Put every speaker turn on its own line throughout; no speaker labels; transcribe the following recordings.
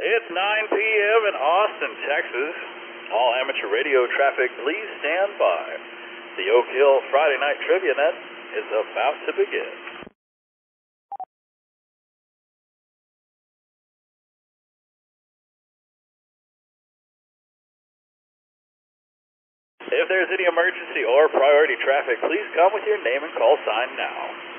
It's 9 p.m. in Austin, Texas. All amateur radio traffic, please stand by. The Oak Hill Friday Night Trivia Net is about to begin. If there's any emergency or priority traffic, please come with your name and call sign now.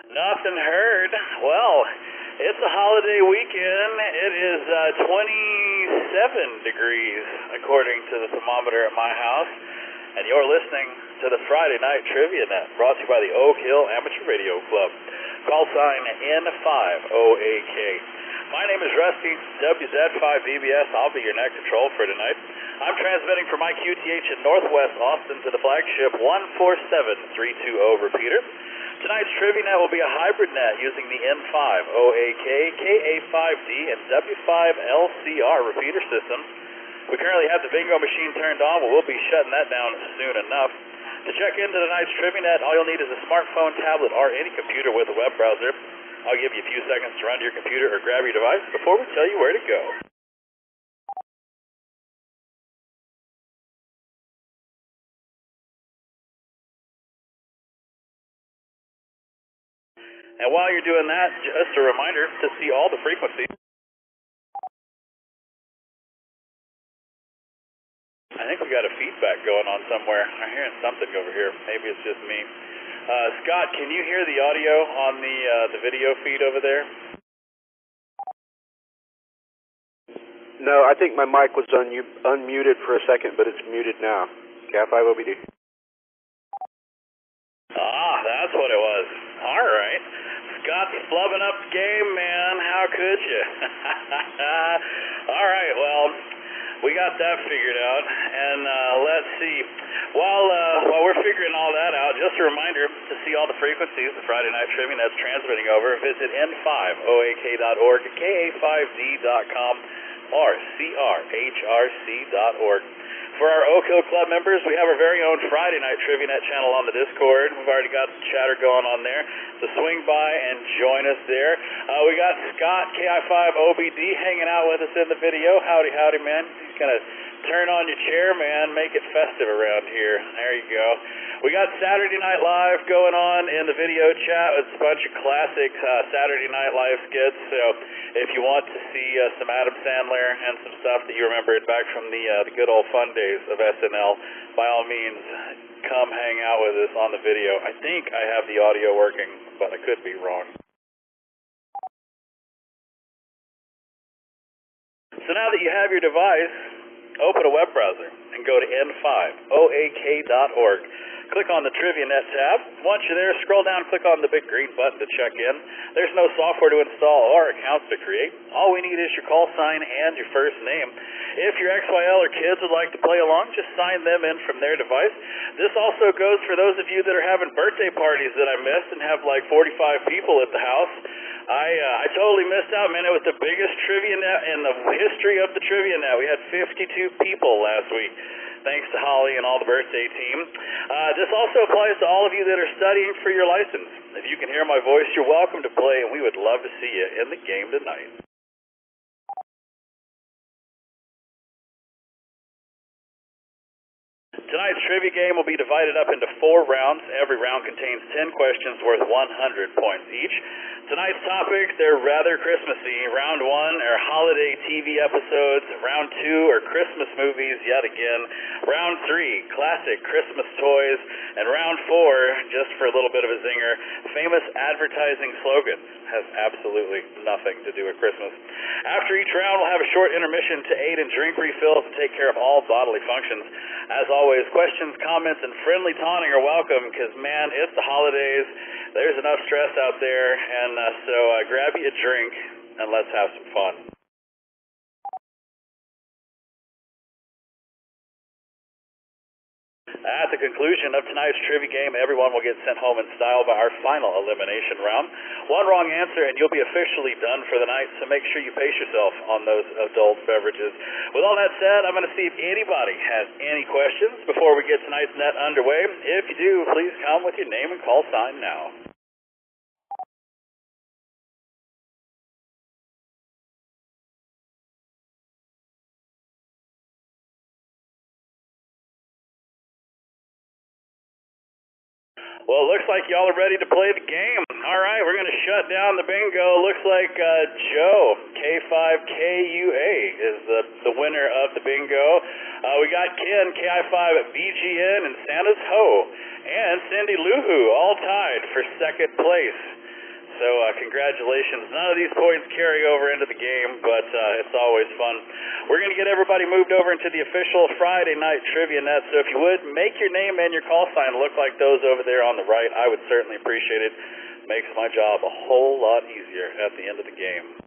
Nothing heard. Well, it's a holiday weekend. It is 27 degrees according to the thermometer at my house. And you're listening to the Friday Night Trivia Net, brought to you by the Oak Hill Amateur Radio Club. Call sign N5OAK. My name is Rusty, WZ5VBS. I'll be your net control for tonight. I'm transmitting from IQTH in Northwest Austin to the flagship 147-320 repeater. Tonight's Trivia Net will be a hybrid net using the N5OAK, KA5D, and W5LCR repeater systems. We currently have the bingo machine turned on, but we'll be shutting that down soon enough. To check into tonight's Trivia Net, all you'll need is a smartphone, tablet, or any computer with a web browser. I'll give you a few seconds to run to your computer or grab your device before we tell you where to go. And while you're doing that, just a reminder to see all the frequencies. I think we got a feedback going on somewhere. I'm hearing something over here. Maybe it's just me. Scott, can you hear the audio on the video feed over there?
No, I think my mic was unmuted for a second, but it's muted now. KI5OBD.
Ah, that's what it was. All right. Scott's flubbing up the game, man. How could you? All right, well, we got that figured out. And let's see. While we're figuring all that out, just a reminder to see all the frequencies the Friday Night Trivia Net's transmitting over. Visit n5oak.org, ka5d.com, or crhrc.org. For our Oak Hill Club members, we have our very own Friday Night Trivia Net channel on the Discord. We've already got some chatter going on there, so swing by and join us there. We got Scott, KI5OBD, hanging out with us in the video. Howdy, howdy, man. He's going to turn on your chair, man. Make it festive around here. There you go. We got Saturday Night Live going on in the video chat. It's a bunch of classic Saturday Night Live skits, so if you want to see some Adam Sandler and some stuff that you remembered back from the good old fun days of SNL, by all means, come hang out with us on the video. I think I have the audio working, but I could be wrong. So now that you have your device, open a web browser and go to n5oak.org. Click on the Trivia Net tab. Once you're there, scroll down and click on the big green button to check in. There's no software to install or accounts to create. All we need is your call sign and your first name. If your XYL or kids would like to play along, just sign them in from their device. This also goes for those of you that are having birthday parties that I missed and have like 45 people at the house. I totally missed out, man. It was the biggest Trivia Net in the history of the Trivia Net. We had 52 people last week. Thanks to Holly and all the birthday team. This also applies to all of you that are studying for your license. If you can hear my voice, you're welcome to play, and we would love to see you in the game tonight. Tonight's trivia game will be divided up into 4 rounds. Every round contains 10 questions worth 100 points each. Tonight's topics, they're rather Christmassy. Round 1 are holiday TV episodes. Round 2 are Christmas movies yet again. Round 3, classic Christmas toys. And round 4, just for a little bit of a zinger, famous advertising slogans. Has absolutely nothing to do with Christmas. After each round, we'll have a short intermission to aid in drink refills and take care of all bodily functions. As always, questions, comments, and friendly taunting are welcome because, man, it's the holidays. There's enough stress out there, and so grab you a drink and let's have some fun. At the conclusion of tonight's trivia game, everyone will get sent home in style by our final elimination round. One wrong answer and you'll be officially done for the night, so make sure you pace yourself on those adult beverages. With all that said, I'm going to see if anybody has any questions before we get tonight's net underway. If you do, please come with your name and call sign now. Well, it looks like y'all are ready to play the game. All right, we're going to shut down the bingo. Looks like Joe, K5KUA, is the winner of the bingo. We got Ken, KI5BGN, and Santa's Ho, and Cindy Luhu, all tied for second place. So congratulations. None of these points carry over into the game, but it's always fun. We're going to get everybody moved over into the official Friday night trivia net, so if you would, make your name and your call sign look like those over there on the right. I would certainly appreciate it. Makes my job a whole lot easier at the end of the game.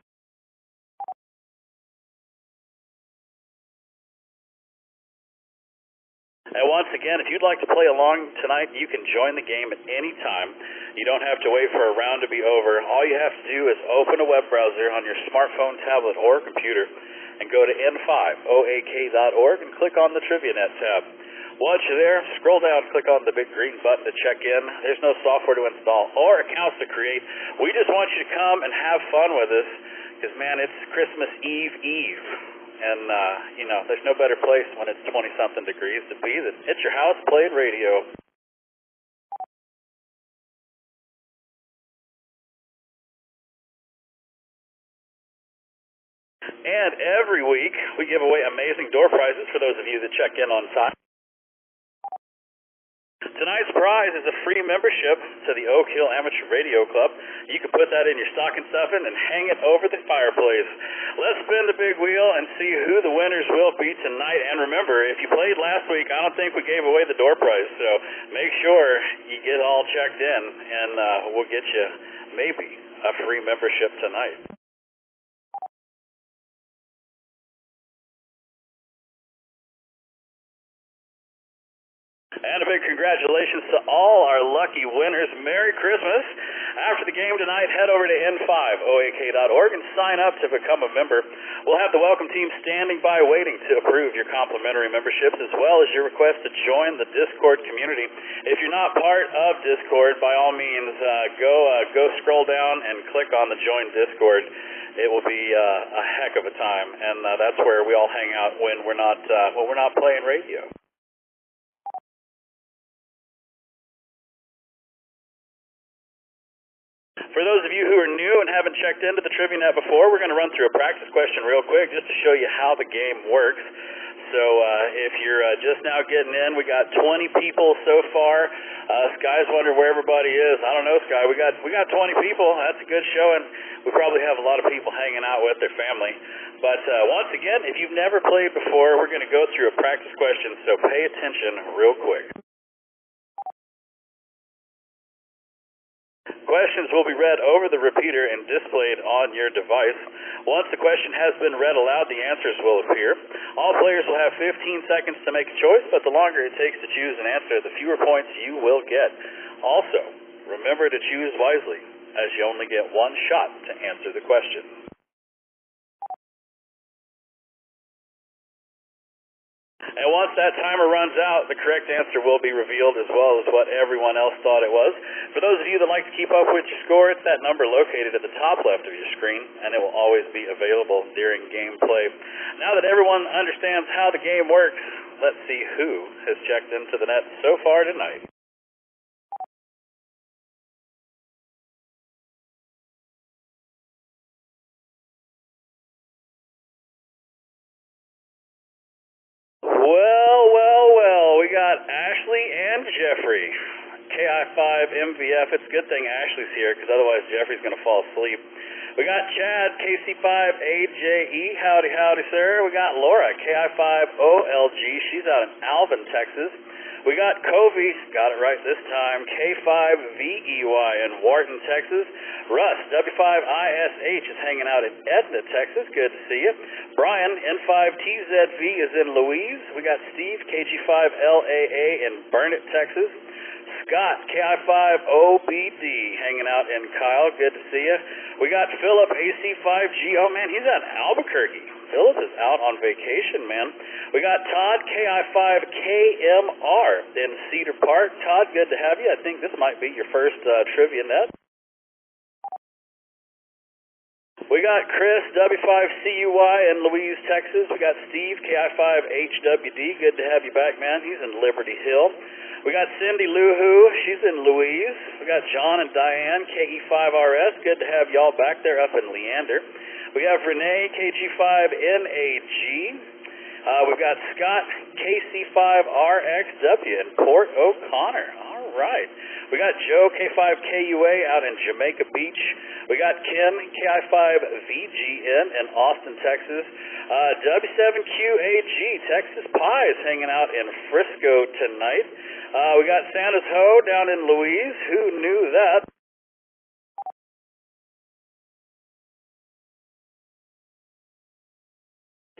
And once again, if you'd like to play along tonight, you can join the game at any time. You don't have to wait for a round to be over. All you have to do is open a web browser on your smartphone, tablet, or computer and go to n5oak.org and click on the TriviaNet tab. Once you're there, scroll down, click on the big green button to check in. There's no software to install or accounts to create. We just want you to come and have fun with us because, man, it's Christmas Eve. And, you know, there's no better place when it's 20-something degrees to be than at your house playing radio. And every week, we give away amazing door prizes for those of you that check in on time. Tonight's prize is a free membership to the Oak Hill Amateur Radio Club. You can put that in your stocking stuffing and hang it over the fireplace. Let's spin the big wheel and see who the winners will be tonight. And remember, if you played last week, I don't think we gave away the door prize, so make sure you get all checked in, and we'll get you maybe a free membership tonight. And a big congratulations to all our lucky winners. Merry Christmas. After the game tonight, head over to n5oak.org and sign up to become a member. We'll have the welcome team standing by waiting to approve your complimentary memberships as well as your request to join the Discord community. If you're not part of Discord, by all means, go scroll down and click on the Join Discord. It will be a heck of a time, and that's where we all hang out when we're not playing radio. For those of you who are new and haven't checked into the TriviaNet before, we're going to run through a practice question real quick just to show you how the game works. So if you're just now getting in, we got 20 people so far. Sky's wondering where everybody is. I don't know, Sky. We got 20 people. That's a good showing. We probably have a lot of people hanging out with their family. But once again, if you've never played before, we're going to go through a practice question, so pay attention real quick. Questions will be read over the repeater and displayed on your device. Once the question has been read aloud, the answers will appear. All players will have 15 seconds to make a choice, but the longer it takes to choose an answer, the fewer points you will get. Also, remember to choose wisely, as you only get one shot to answer the question. And once that timer runs out, the correct answer will be revealed as well as what everyone else thought it was. For those of you that like to keep up with your score, it's that number located at the top left of your screen, and it will always be available during gameplay. Now that everyone understands how the game works, let's see who has checked into the net so far tonight. Well, we got Ashley and Jeffrey. KI5MVF, it's a good thing Ashley's here, because otherwise Jeffrey's going to fall asleep. We got Chad, KC5AJE, howdy, sir. We got Laura, KI5OLG, she's out in Alvin, Texas. We got Covey, got it right this time, K5VEY in Wharton, Texas. Russ, W5ISH is hanging out in Edna, Texas. Good to see you. Brian, N5TZV is in Louise. We got Steve, KG5LAA in Burnett, Texas. Scott, KI5OBD, hanging out in Kyle. Good to see you. We got Philip, AC5G. Oh, man, he's out in Albuquerque. Philip is out on vacation, man. We got Todd, KI5KMR in Cedar Park. Todd, good to have you. I think this might be your first trivia net. We got Chris, W5CUY in Louise, Texas. We got Steve, KI5HWD. Good to have you back, man. He's in Liberty Hill. We got Cindy Luhu. She's in Louise. We got John and Diane, KE5RS. Good to have y'all back there up in Leander. We have Renee, KG5NAG. We've got Scott, KC5RXW in Port O'Connor. All right. We got Joe, K5KUA out in Jamaica Beach. We got Ken, KI5VGN in Austin, Texas. W7QAG, Texas Pies hanging out in Frisco tonight. We got Santa's Ho down in Louise. Who knew that?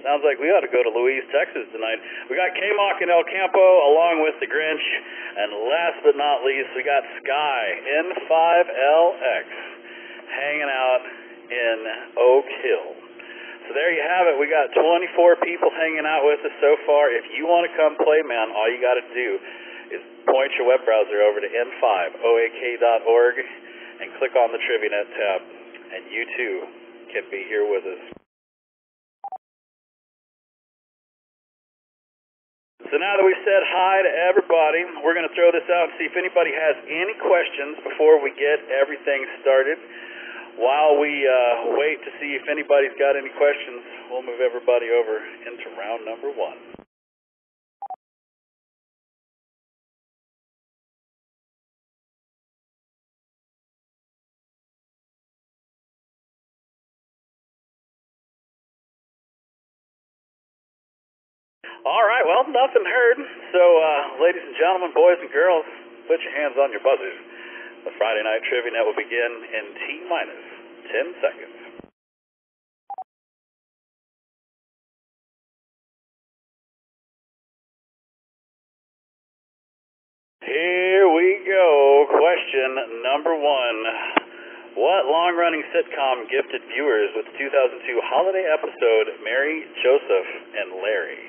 Sounds like we ought to go to Louise, Texas tonight. We got K-Mock in El Campo along with the Grinch. And last but not least, we got Sky, N5LX, hanging out in Oak Hill. So there you have it. We got 24 people hanging out with us so far. If you want to come play, man, all you got to do is point your web browser over to n5oak.org and click on the TriviaNet tab. And you too can be here with us. So now that we've said hi to everybody, we're going to throw this out and see if anybody has any questions before we get everything started. While we wait to see if anybody's got any questions, we'll move everybody over into round number one. All right, well, nothing heard. So, ladies and gentlemen, boys and girls, put your hands on your buzzers. The Friday Night Trivia Net will begin in T-minus 10 seconds. Here we go. Question number one. What long-running sitcom gifted viewers with the 2002 holiday episode Mary, Joseph, and Larry?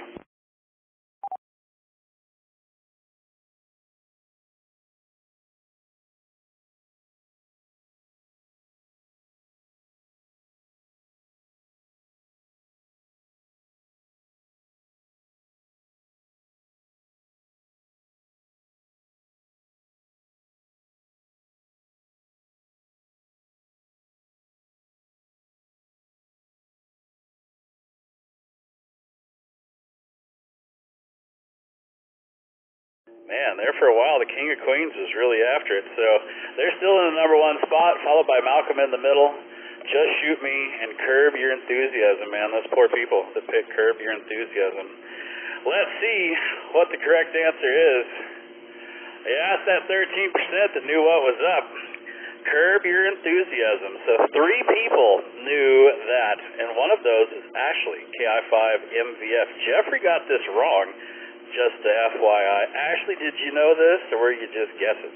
Man, there for a while, the King of Queens was really after it. So they're still in the number one spot, followed by Malcolm in the Middle, Just Shoot Me, and Curb Your Enthusiasm, man. Those poor people that picked Curb Your Enthusiasm. Let's see what the correct answer is. They asked that 13% that knew what was up. Curb Your Enthusiasm. So 3 people knew that, and one of those is Ashley, KI5MVF. Jeffrey got this wrong. Just FYI. Ashley, did you know this, or were you just guessing?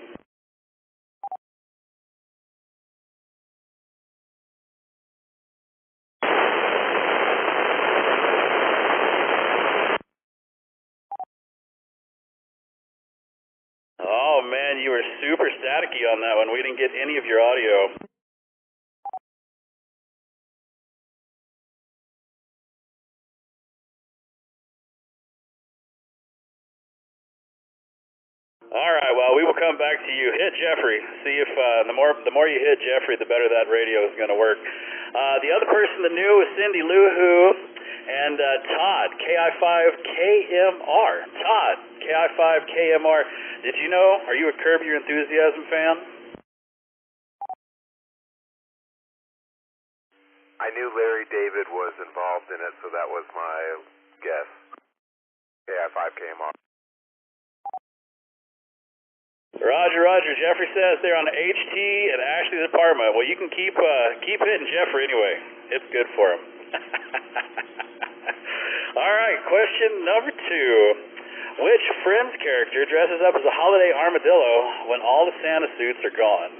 Oh, man, you were super staticky on that one. We didn't get any of your audio. All right, well, we will come back to you. Hit Jeffrey. See if the more you hit Jeffrey, the better that radio is going to work. The other person that knew was Cindy Luhu and Todd, KI5KMR. Todd, KI5KMR. Did you know, are you a Curb Your Enthusiasm fan?
I knew Larry David was involved in it, so that was my guess. KI5KMR.
Roger, Roger. Jeffrey says they're on HT at Ashley's apartment. Well, you can keep hitting Jeffrey anyway. It's good for him. All right, question number 2. Which Friends character dresses up as a holiday armadillo when all the Santa suits are gone?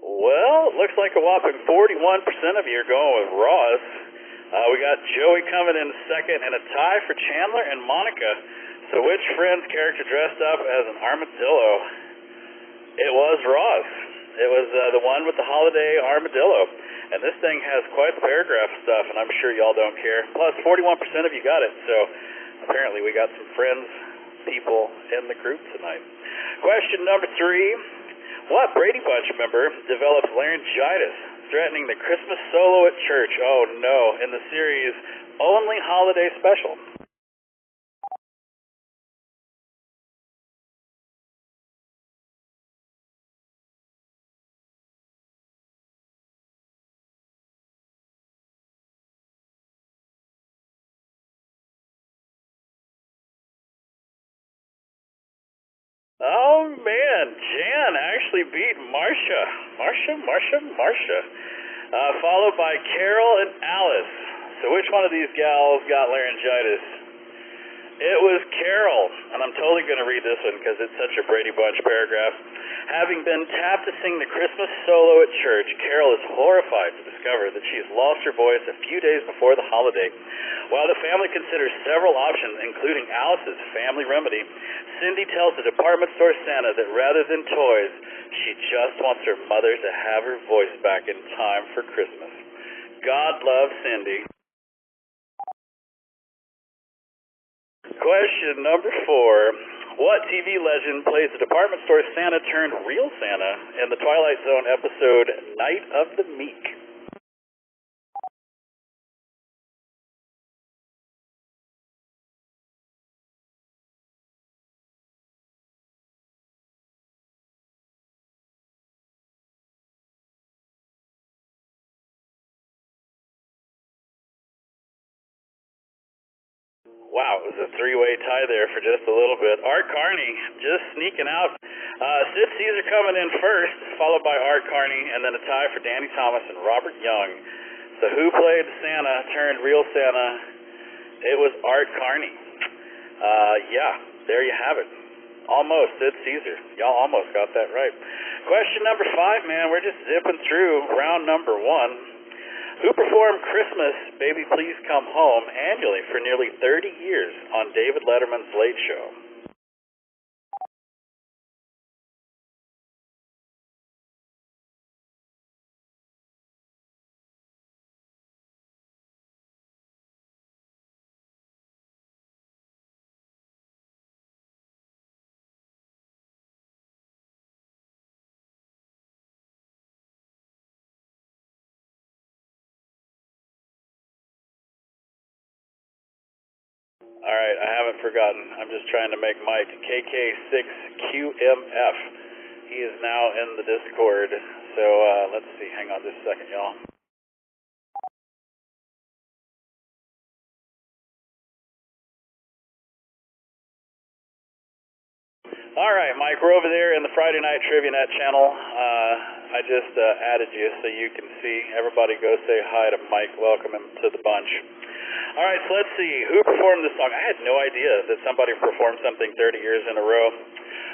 Well, it looks like a whopping 41% of you are going with Ross. We got Joey coming in second and a tie for Chandler and Monica. So which Friends character dressed up as an armadillo? It was Ross. It was the one with the holiday armadillo. And this thing has quite the paragraph stuff, and I'm sure y'all don't care. Plus, 41% of you got it, so apparently we got some Friends people in the group tonight. Question number 3. What Brady Bunch member developed laryngitis, threatening the Christmas solo at church? Oh no, in the series Only Holiday Special. Oh man, Jan actually beat Marcia. Followed by Carol and Alice. So which one of these gals got laryngitis? It was Carol, and I'm totally going to read this one because it's such a Brady Bunch paragraph. Having been tapped to sing the Christmas solo at church, Carol is horrified to discover that she has lost her voice a few days before the holiday. While the family considers several options, including Alice's family remedy, Cindy tells the department store Santa that rather than toys, she just wants her mother to have her voice back in time for Christmas. God love Cindy. Question number 4. What TV legend plays the department store Santa turned real Santa in the Twilight Zone episode Night of the Meek? Wow, it was a 3-way tie there for just a little bit. Art Carney just sneaking out. Sid Caesar coming in first, followed by Art Carney, and then a tie for Danny Thomas and Robert Young. So who played Santa, turned real Santa? It was Art Carney. Yeah, there you have it. Almost, Sid Caesar. Y'all almost got that right. Question number 5, man. We're just zipping through round number 1. Who performed Christmas, Baby Please Come Home annually for nearly 30 years on David Letterman's Late Show? All right, I haven't forgotten. I'm just trying to make Mike KK6QMF. He is now in the Discord. So let's see. Hang on just a second, y'all. All right, Mike, we're over there in the Friday Night Trivia Net channel. I just added you so you can see. Everybody go say hi to Mike. Welcome him to the bunch. All right, so let's see. Who performed this song? I had no idea that somebody performed something 30 years in a row.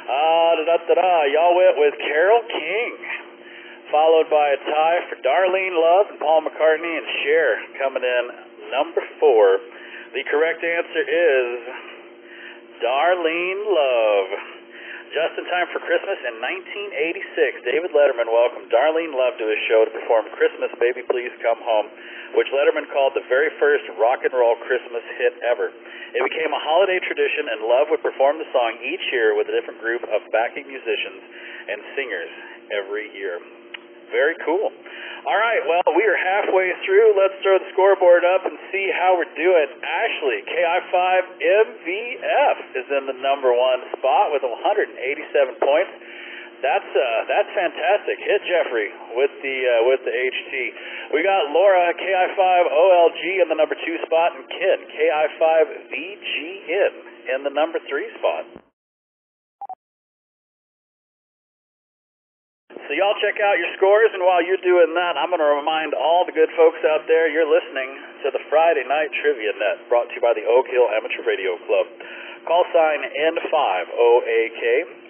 Y'all went with Carole King, followed by a tie for Darlene Love and Paul McCartney and Cher coming in number 4. The correct answer is Darlene Love. Just in time for Christmas in 1986, David Letterman welcomed Darlene Love to his show to perform Christmas Baby Please Come Home, which Letterman called the very first rock and roll Christmas hit ever. It became a holiday tradition, and Love would perform the song each year with a different group of backing musicians and singers every year. Very cool. All right, well, we are halfway through. Let's throw the scoreboard up and see how we're doing. Ashley, KI5 MVF, is in the number one spot with 187 points. That's fantastic. Hit Jeffrey with the HT. We got Laura, KI5 OLG, in the number 2 spot, and Ken, KI5 VGN, in the number 3 spot. So y'all check out your scores, and while you're doing that, I'm going to remind all the good folks out there you're listening to the Friday Night Trivia Net, brought to you by the Oak Hill Amateur Radio Club. Call sign N5OAK.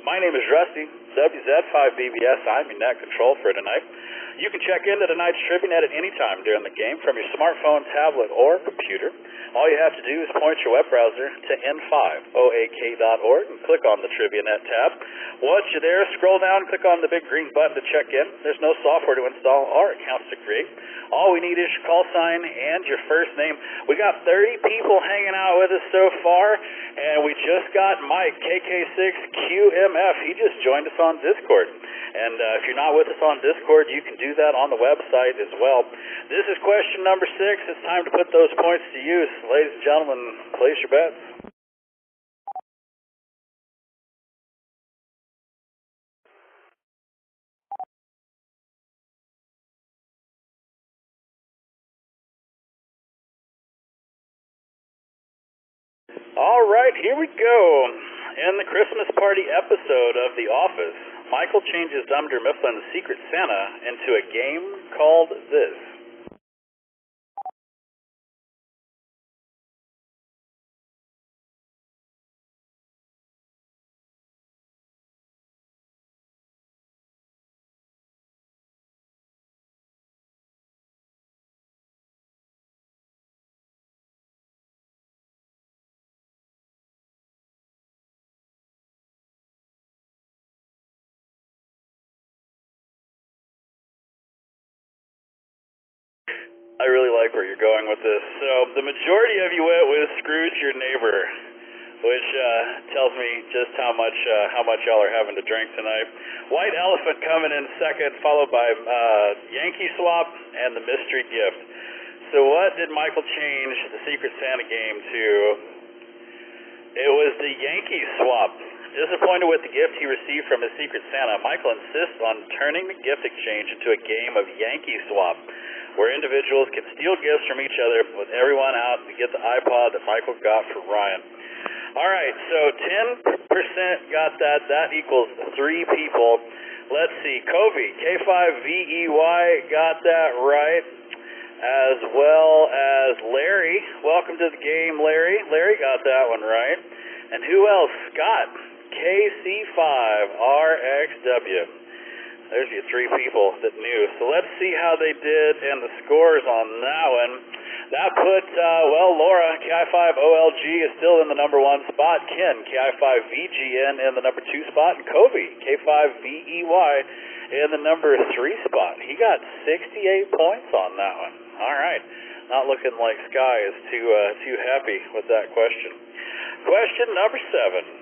My name is Rusty, WZ5BBS. I'm your net control for tonight. You can check into tonight's Trivia Net at any time during the game from your smartphone, tablet, or computer. All you have to do is point your web browser to n5oak.org and click on the Trivia Net tab. Once you're there, scroll down and click on the big green button to check in. There's no software to install or accounts to create. All we need is your call sign and your first name. We got 30 people hanging out with us so far, and we just got Mike, KK6QMF. He just joined us on Discord. And if you're not with us on Discord, you can do that on the website as well. This is question number 6. It's time to put those points to use. Ladies and gentlemen, place your bets. All right, here we go. In the Christmas party episode of The Office, Michael changes Dunder Mifflin's Secret Santa into a game called this. I really like where you're going with this. So the majority of you went with Scrooge Your Neighbor, which tells me just how much y'all are having to drink tonight. White Elephant coming in second, followed by Yankee Swap and the Mystery Gift. So what did Michael change the Secret Santa game to? It was the Yankee Swap. Disappointed with the gift he received from his Secret Santa, Michael insists on turning the gift exchange into a game of Yankee Swap, where individuals can steal gifts from each other with everyone out to get the iPod that Michael got for Ryan. All right, so 10% got that. That equals 3 people. Let's see. Kobe, K5VEY, got that right, as well as Larry. Welcome to the game, Larry. Larry got that one right. And who else? Scott, KC5RXW. There's your 3 people that knew. So let's see how they did and the scores on that one. That put, Laura, KI5OLG is still in the number 1 spot. Ken, KI5VGN, in the number 2 spot. And Kobe, K5VEY, in the number 3 spot. He got 68 points on that one. All right. Not looking like Sky is too happy with that question. Question number 7.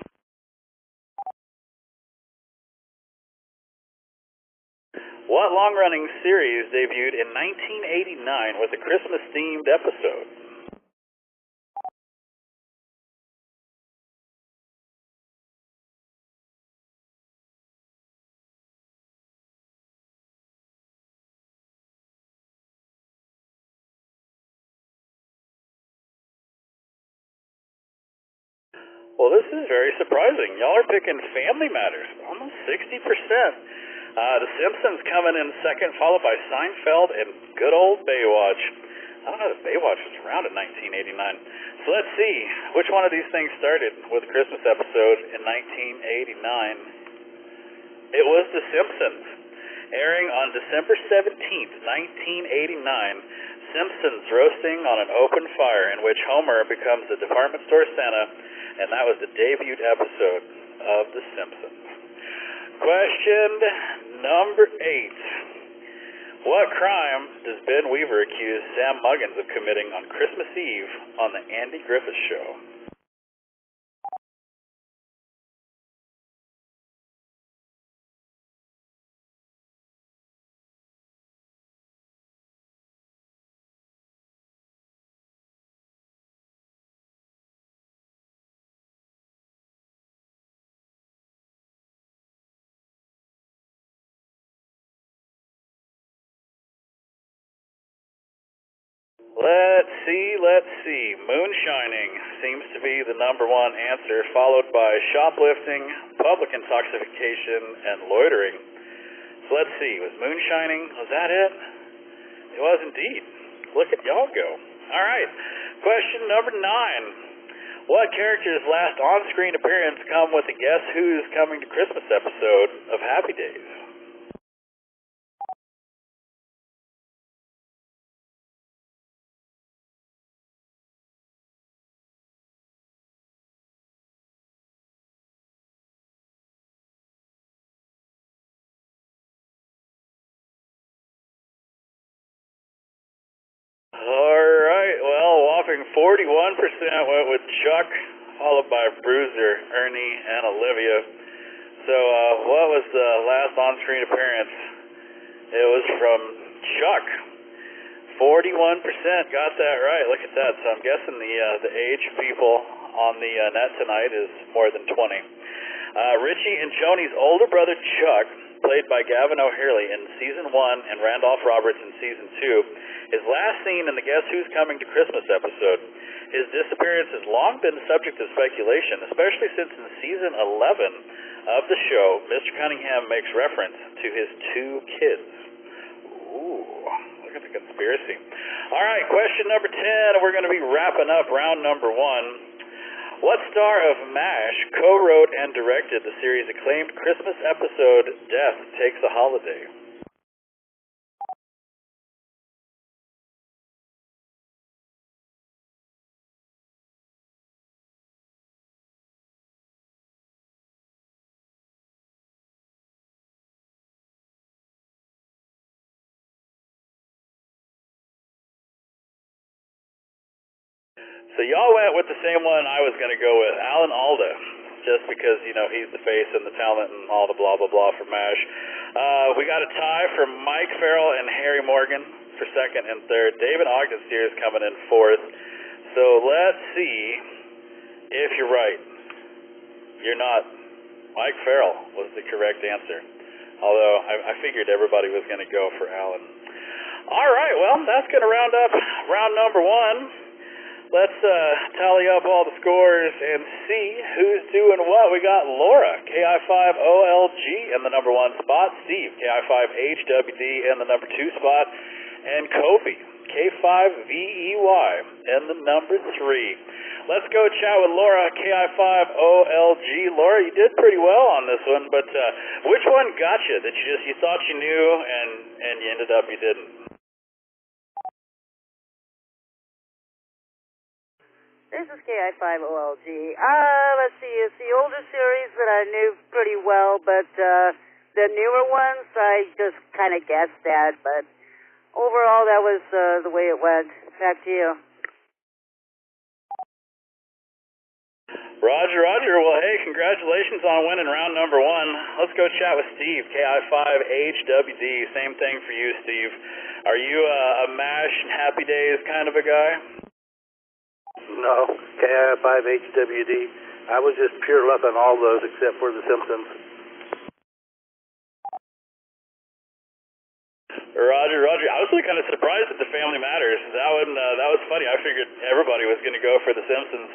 What long-running series debuted in 1989 with a Christmas-themed episode? Well, this is very surprising. Y'all are picking Family Matters, almost 60%. The Simpsons coming in second, followed by Seinfeld and good old Baywatch. I don't know if Baywatch was around in 1989. So let's see, which one of these things started with a Christmas episode in 1989? It was The Simpsons. Airing on December 17th, 1989, Simpsons roasting on an open fire, in which Homer becomes the department store Santa, and that was the debut episode. of The Simpsons. Question number 8. What crime does Ben Weaver accuse Sam Muggins of committing on Christmas Eve on The Andy Griffith Show? Let's see. Moonshining seems to be the number one answer, followed by shoplifting, public intoxication, and loitering. So let's see. Was moonshining, was that it? It was indeed. Look at y'all go. All right. Question number 9. What character's last on-screen appearance come with the Guess Who's Coming to Christmas episode of Happy Days? Alright, well, whopping 41% went with Chuck, followed by Bruiser, Ernie, and Olivia. So, what was the last on-screen appearance? It was from Chuck. 41% got that right. Look at that. So I'm guessing the age of people on the net tonight is more than 20. Richie and Joni's older brother Chuck, played by Gavin O'Hurley in Season 1 and Randolph Roberts in Season 2, is last seen in the Guess Who's Coming to Christmas episode. His disappearance has long been subject to speculation, especially since in Season 11 of the show, Mr. Cunningham makes reference to his 2 kids. Ooh, look at the conspiracy. All right, question number 10, and we're going to be wrapping up round number 1. What star of MASH co-wrote and directed the series' acclaimed Christmas episode, Death Takes a Holiday? So y'all went with the same one I was going to go with, Alan Alda, just because, you know, he's the face and the talent and all the blah, blah, blah for MASH. We got a tie from Mike Farrell and Harry Morgan for second and third. David Ogden Steers coming in fourth. So let's see if you're right. You're not. Mike Farrell was the correct answer, although I figured everybody was going to go for Alan. All right, well, that's going to round up round number 1. Let's tally up all the scores and see who's doing what. We got Laura, KI5OLG in the number 1 spot, Steve, KI5HWD in the number 2 spot, and Kofi, K5VEY in the number 3. Let's go chat with Laura, KI5OLG. Laura, you did pretty well on this one, but which one got you? That you thought you knew and you ended up you didn't?
This is KI5OLG. Let's see, it's the older series that I knew pretty well, but the newer ones I just kind of guessed at, but overall that was the way it went. Back to you.
Roger. Well, hey, congratulations on winning round number 1. Let's go chat with Steve, KI5HWD. Same thing for you, Steve. Are you a MASH and Happy Days kind of a guy?
No, KI5HWD. I was just pure luck on all those except for The Simpsons.
Roger. I was really kind of surprised at the Family Matters. That one, that was funny. I figured everybody was going to go for The Simpsons.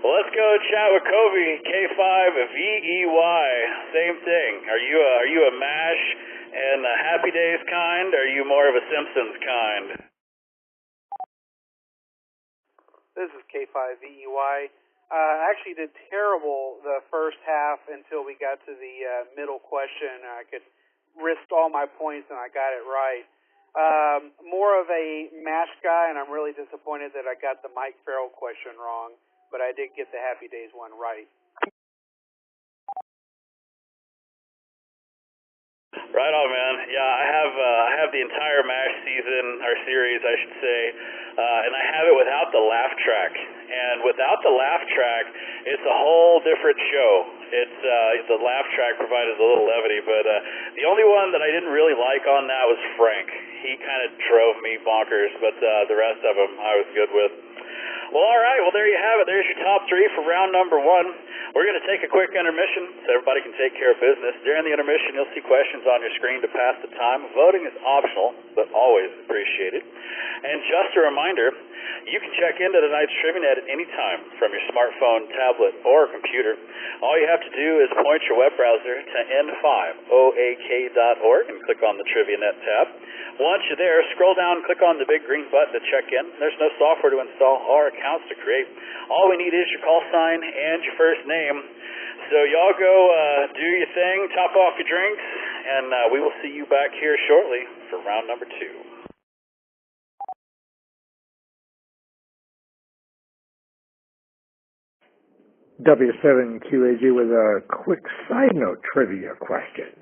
Well, let's go chat with Kobe, K5VEY. Same thing. Are you a MASH and a Happy Days kind, or are you more of a Simpsons kind?
This is K5VEY. I actually did terrible the first half until we got to the middle question. I could risk all my points and I got it right. More of a MASH guy, and I'm really disappointed that I got the Mike Farrell question wrong, but I did get the Happy Days one right.
Right on, man. Yeah, I have the entire MASH season, or series, I should say, and I have it without the laugh track. And without the laugh track, it's a whole different show. It's the laugh track provided a little levity, but the only one that I didn't really like on that was Frank. He kind of drove me bonkers, but the rest of them I was good with. Well, all right. Well, there you have it. There's your top three for round number one. We're going to take a quick intermission so everybody can take care of business. During the intermission, you'll see questions on your screen to pass the time. Voting is optional, but always appreciated. And just a reminder, you can check into tonight's TriviaNet at any time from your smartphone, tablet, or computer. All you have to do is point your web browser to n5oak.org and click on the TriviaNet tab. Once you're there, scroll down and click on the big green button to check in. There's no software to install or accounts to create. All we need is your call sign and your first name. So y'all go do your thing, top off your drinks, and we will see you back here shortly for round number two.
W7QAG with a quick side note trivia question.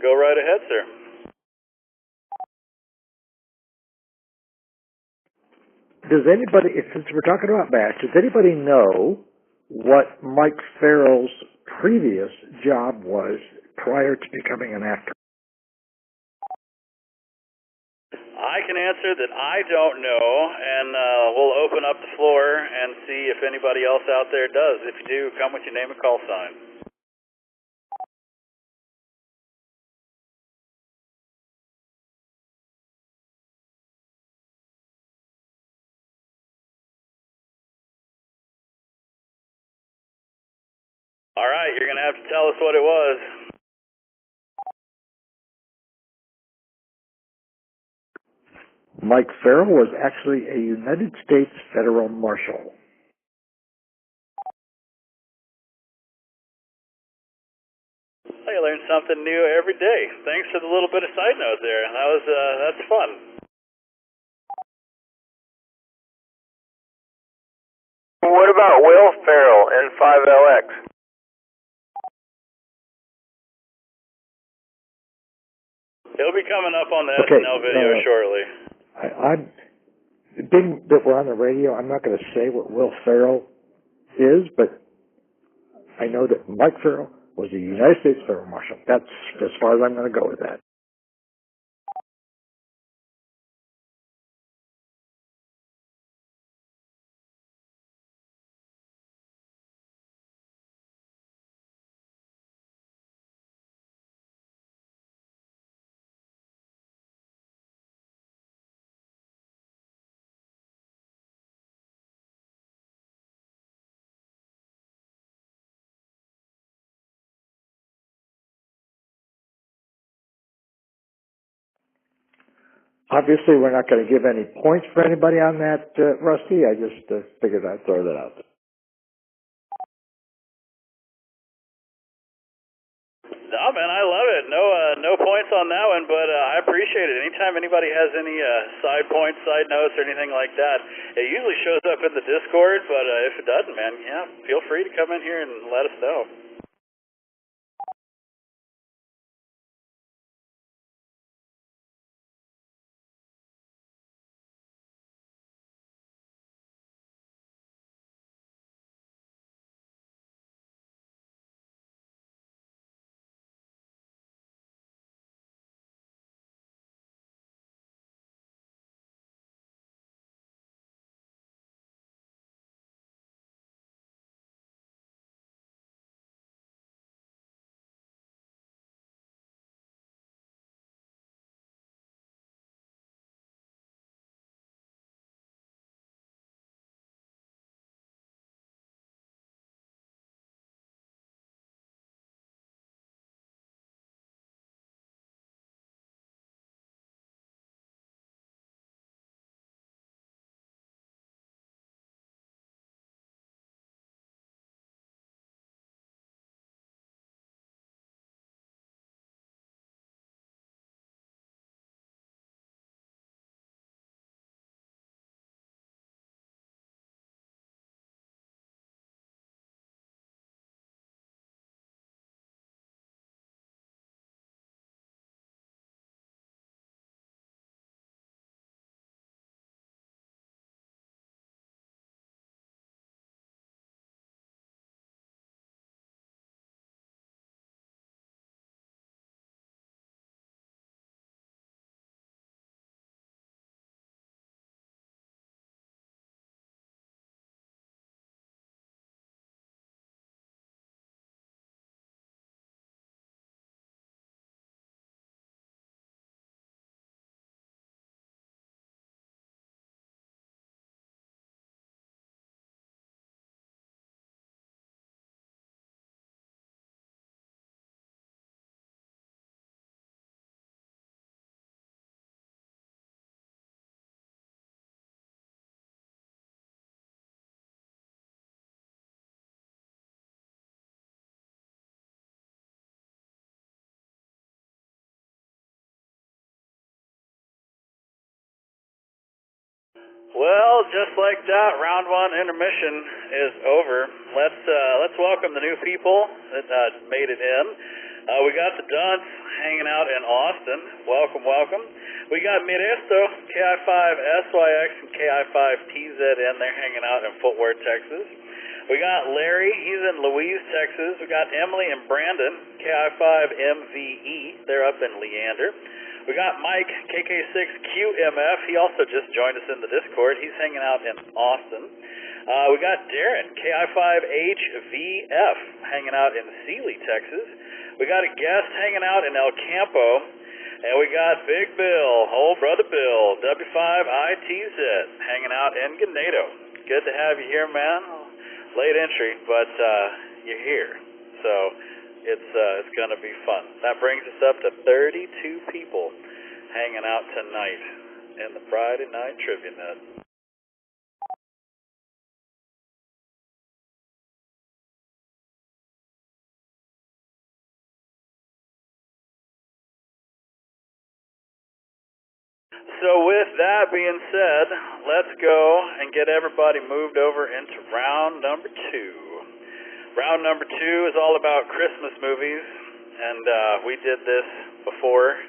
Go right ahead, sir.
Does anybody, since we're talking about MASH, does anybody know what Mike Farrell's previous job was prior to becoming an actor?
I can answer that I don't know, and we'll open up the floor and see if anybody else out there does. If you do, come with your name and call sign. All right, you're going to have to tell us what it was.
Mike Farrell was actually a United States Federal Marshal.
Well, you learn something new every day. Thanks for the little bit of side note there. That's fun.
What about Will Ferrell in 5LX?
He'll be coming up on the SNL video shortly.
Being that we're on the radio, I'm not going to say what Will Ferrell is, but I know that Mike Farrell was a United States Federal Marshal. That's as far as I'm going to go with that. Obviously, we're not going to give any points for anybody on that, Rusty. I just figured I'd throw that out there.
No, man, I love it. No points on that one, but I appreciate it. Anytime anybody has any side points, side notes, or anything like that, it usually shows up in the Discord, but if it doesn't, man, yeah, feel free to come in here and let us know. Well, just like that, round one intermission is over. Let's welcome the new people that made it in. We got the Dunts hanging out in Austin. Welcome, welcome. We got Miresto, KI5SYX and KI5TZN. They're hanging out in Fort Worth, Texas. We got Larry, he's in Louise, Texas. We got Emily and Brandon, KI5MVE. They're up in Leander. We got Mike, KK6QMF. He also just joined us in the Discord. He's hanging out in Austin. We got Darren, KI5HVF, hanging out in Sealy, Texas. We got a guest hanging out in El Campo. And we got Big Bill, old brother Bill, W5ITZ, hanging out in Ganado. Good to have you here, man. Late entry, but you're here. So it's going to be fun. That brings us up to 32 people hanging out tonight in the Friday Night Trivia Net. So with that being said, let's go and get everybody moved over into round number 2. Round number 2 is all about Christmas movies, and we did this before,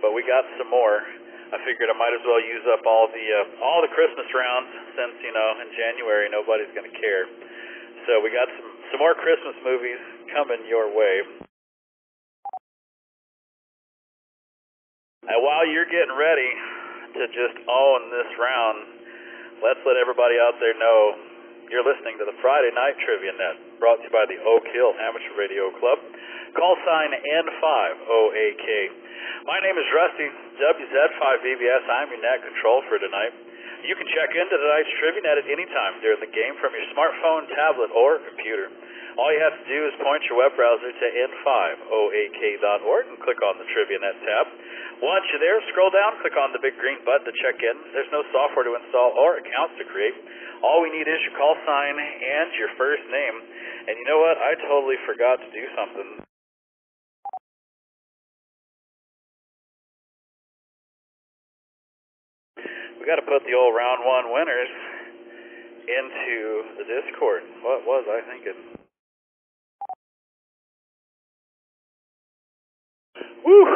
but we got some more. I figured I might as well use up all the Christmas rounds since, in January nobody's going to care. So we got some more Christmas movies coming your way. And while you're getting ready to just own this round, let's let everybody out there know you're listening to the Friday Night Trivia Net, brought to you by the Oak Hill Amateur Radio Club. Call sign N5OAK. My name is Rusty, WZ5VBS. I'm your net control for tonight. You can check into tonight's Trivia Net at any time during the game from your smartphone, tablet, or computer. All you have to do is point your web browser to n5oak.org and click on the Trivia Net tab. Once you're there, scroll down, click on the big green button to check in. There's no software to install or accounts to create. All we need is your call sign and your first name. And you know what? I totally forgot to do something. We got to put the old round 1 winners into the Discord. What was I thinking? Whew,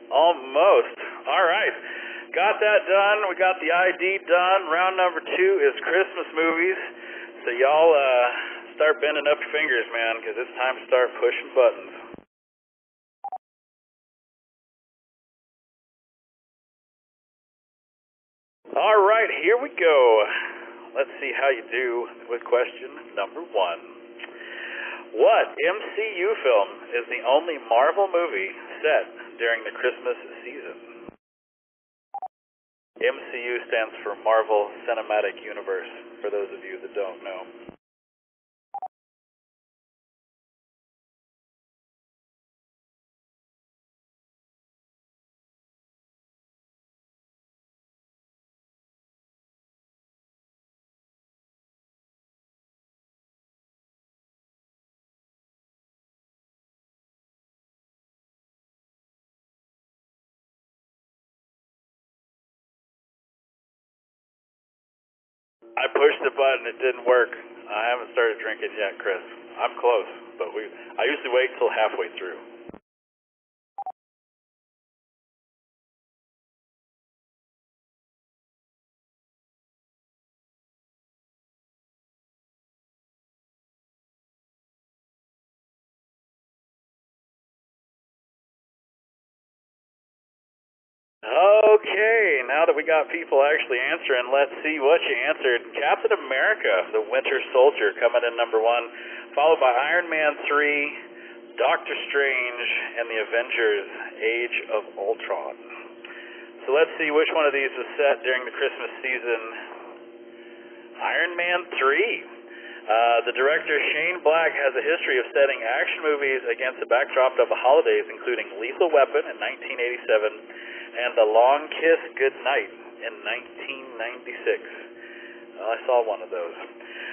almost. All right, got that done. We got the ID done. Round number 2 is Christmas movies. So y'all start bending up your fingers, man, because it's time to start pushing buttons. All right, here we go. Let's see how you do with question number 1. What MCU film is the only Marvel movie set during the Christmas season? MCU stands for Marvel Cinematic Universe, for those of you that don't know. I pushed the button, it didn't work. I haven't started drinking yet, Chris. I'm close, but I usually wait until halfway through. Okay, now that we got people actually answering, let's see what you answered. Captain America, the Winter Soldier, coming in number 1, followed by Iron Man 3, Doctor Strange, and the Avengers, Age of Ultron. So let's see which one of these was set during the Christmas season. Iron Man 3. The director Shane Black has a history of setting action movies against the backdrop of the holidays, including Lethal Weapon in 1987 and The Long Kiss Goodnight in 1996. Well, I saw one of those.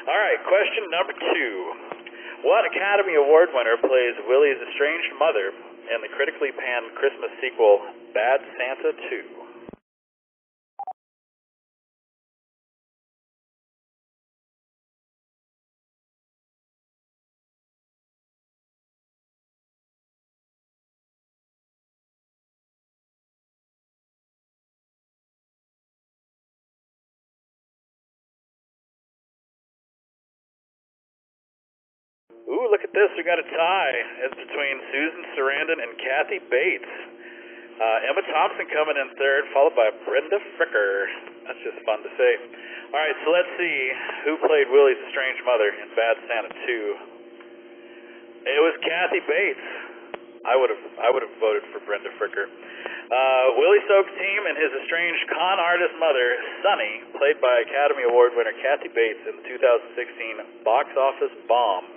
All right, question number 2. What Academy Award winner plays Willie's estranged mother in the critically panned Christmas sequel Bad Santa 2? Ooh, look at this. We got a tie. It's between Susan Sarandon and Kathy Bates. Emma Thompson coming in third, followed by Brenda Fricker. That's just fun to say. All right, so let's see who played Willie's estranged mother in Bad Santa 2. It was Kathy Bates. I would have voted for Brenda Fricker. Willie Soke's team and his estranged con artist mother, Sunny, played by Academy Award winner Kathy Bates in the 2016 box office bomb,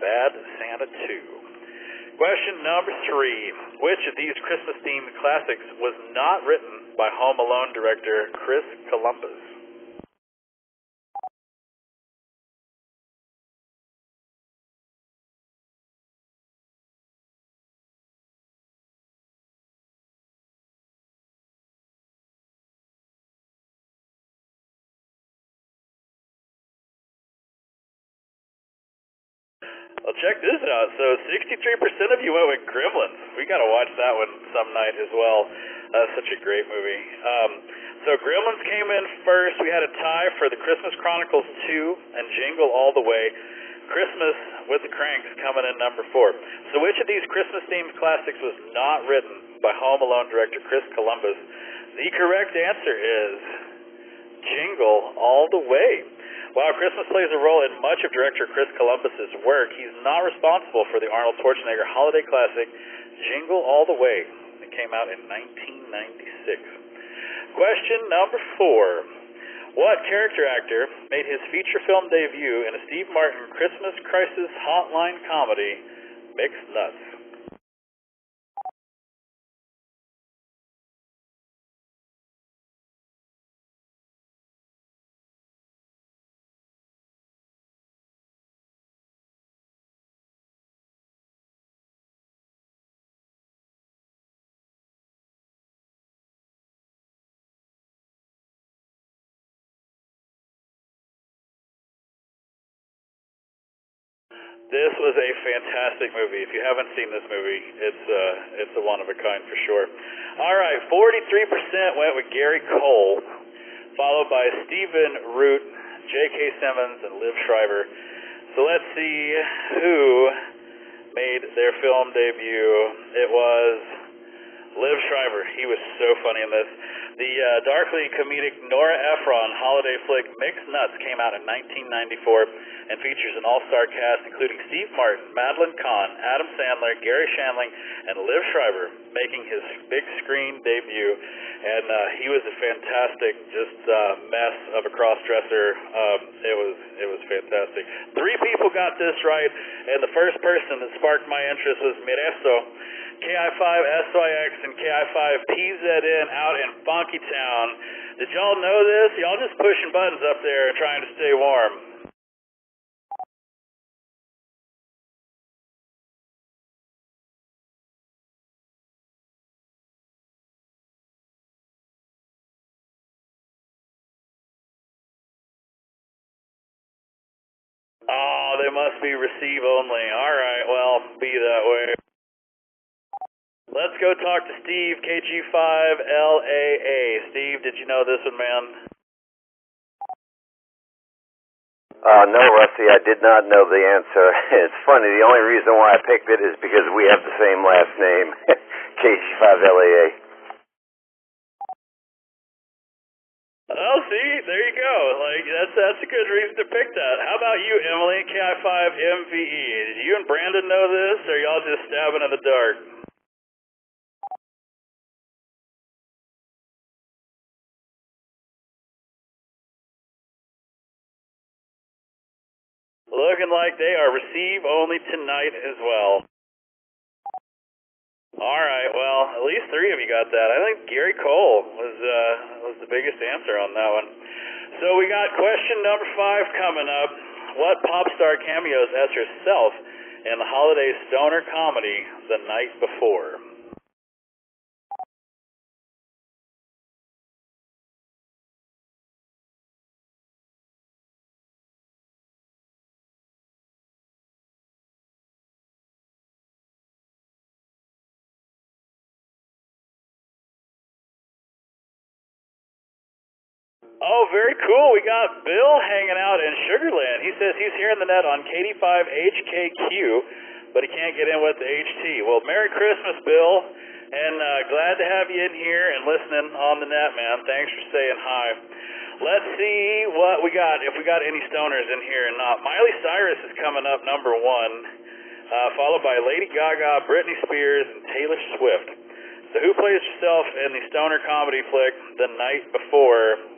Bad Santa 2. Question number 3. Which of these Christmas-themed classics was not written by Home Alone director Chris Columbus? Well, check this out. So 63% of you went with Gremlins. We got to watch that one some night as well. That's such a great movie. So Gremlins came in first. We had a tie for The Christmas Chronicles 2 and Jingle All the Way. Christmas with the Cranks coming in number 4. So which of these Christmas-themed classics was not written by Home Alone director Chris Columbus? The correct answer is Jingle All the Way. While Christmas plays a role in much of director Chris Columbus's work, he's not responsible for the Arnold Schwarzenegger holiday classic Jingle All the Way. It came out in 1996. Question number 4. What character actor made his feature film debut in a Steve Martin Christmas Crisis hotline comedy, Mixed Nuts? This was a fantastic movie. If you haven't seen this movie, it's a one of a kind for sure. All right, 43% went with Gary Cole, followed by Stephen Root, J.K. Simmons, and Liv Schreiber. So let's see who made their film debut. It was Liv Schreiber. He was so funny in this. The darkly comedic Nora Ephron holiday flick Mixed Nuts came out in 1994 and features an all-star cast including Steve Martin, Madeline Kahn, Adam Sandler, Gary Shandling, and Liv Schreiber making his big screen debut. And he was a fantastic mess of a cross-dresser. It was fantastic. 3 people got this right, and the first person that sparked my interest was Mireso, KI5SYX and KI5PZN out in Funky Town. Did y'all know this? Y'all just pushing buttons up there and trying to stay warm. Oh, they must be receive only. All right, well, be that way. Let's go talk to Steve, KG5LAA. Steve, did you know this one, man?
No, Rusty, I did not know the answer. It's funny, the only reason why I picked it is because we have the same last name, KG5LAA.
Oh, see, there you go. Like that's a good reason to pick that. How about you, Emily, KI5MVE? Did you and Brandon know this, or y'all just stabbing in the dark? Looking like they are receive only tonight as well. All right, well, at least 3 of you got that. I think Gary Cole was the biggest answer on that one. So we got question number 5 coming up. What pop star cameos as herself in the holiday stoner comedy The Night Before? Oh, very cool. We got Bill hanging out in Sugarland. He says he's here in the net on KD5HKQ, but he can't get in with the HT. Well, Merry Christmas, Bill, and glad to have you in here and listening on the net, man. Thanks for saying hi. Let's see what we got, if we got any stoners in here or not. Miley Cyrus is coming up number 1, followed by Lady Gaga, Britney Spears, and Taylor Swift. So who plays herself in the stoner comedy flick The Night Before?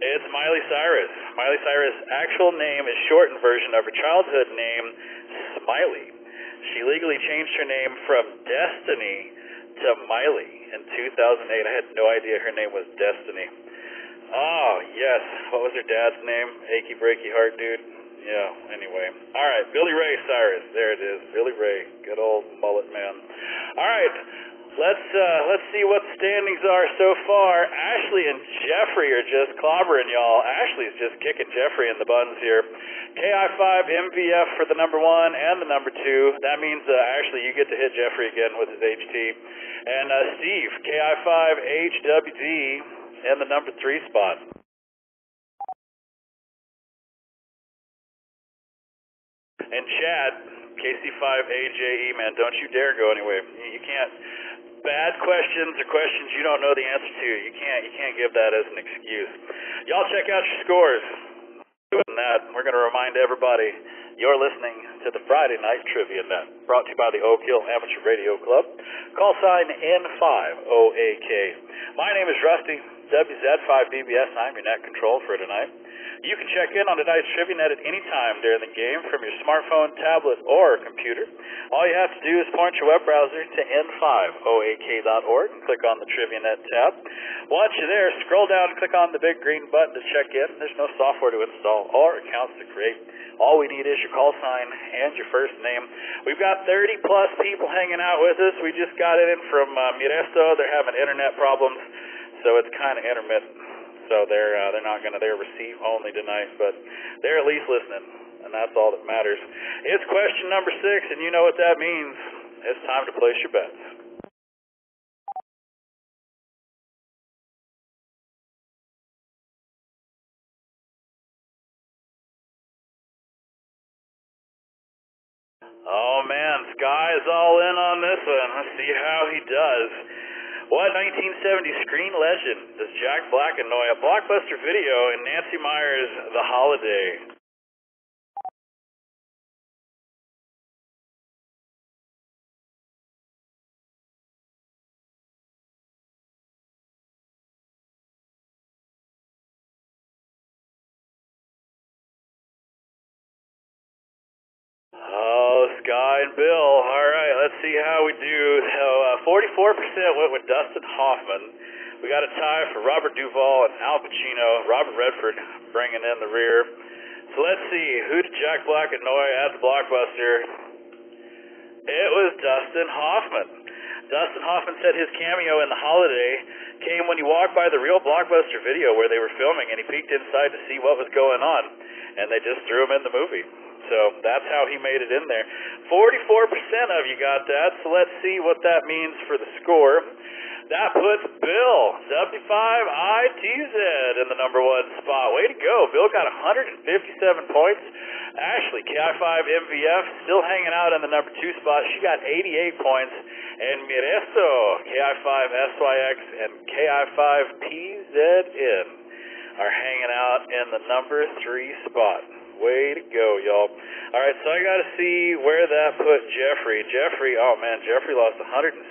It's Miley Cyrus. Miley Cyrus' actual name is shortened version of her childhood name, Smiley. She legally changed her name from Destiny to Miley in 2008. I had no idea her name was Destiny. Oh, yes. What was her dad's name? Achy Breaky Heart Dude? Yeah, anyway. All right, Billy Ray Cyrus. There it is. Billy Ray. Good old mullet man. All right. Let's see what the standings are so far. Ashley and Jeffrey are just clobbering y'all. Ashley's just kicking Jeffrey in the buns here. KI5 MVF for the number 1 and the number 2. That means Ashley, you get to hit Jeffrey again with his HT. And Steve, KI5 HWD in the number 3 spot. And Chad, KC5AJE, man, don't you dare go anywhere. You can't. Bad questions or questions you don't know the answer to. You can't give that as an excuse. Y'all check out your scores. Doing that, we're going to remind everybody you're listening to the Friday Night Trivia Net, brought to you by the Oak Hill Amateur Radio Club. Call sign N5OAK. My name is Rusty, WZ5BBS, and I'm your net control for tonight. You can check in on tonight's Trivia Net at any time during the game from your smartphone, tablet, or computer. All you have to do is point your web browser to n5oak.org and click on the Trivia Net tab. Once you're there, scroll down and click on the big green button to check in. There's no software to install or accounts to create. All we need is your call sign and your first name. We've got 30-plus people hanging out with us. We just got it in from Miresto. They're having internet problems, so it's kind of intermittent. So they're not going to, they're receive only tonight, but they're at least listening, and that's all that matters. It's question number 6, and you know what that means. It's time to place your bets. Oh man, Sky is all in on this one. Let's see how he does. What 1970 screen legend does Jack Black annoy a Blockbuster Video in Nancy Meyer's The Holiday? Oh, Sky and Bill. All right, let's see how we do. So 44% went with Dustin Hoffman. We got a tie for Robert Duvall and Al Pacino. Robert Redford bringing in the rear. So let's see, who did Jack Black annoy at the Blockbuster? It was Dustin Hoffman. Dustin Hoffman said his cameo in The Holiday came when he walked by the real Blockbuster Video where they were filming, and he peeked inside to see what was going on, and they just threw him in the movie. So that's how he made it in there. 44% of you got that, so let's see what that means for the score. That puts Bill, W5ITZ, in the number 1 spot. Way to go. Bill got 157 points. Ashley, KI5MVF, still hanging out in the number 2 spot. She got 88 points. And Miresto, KI5SYX, and KI5PZN are hanging out in the number 3 spot. Way to go, y'all. All right, so I got to see where that put Jeffrey. Jeffrey, oh man, Jeffrey lost 163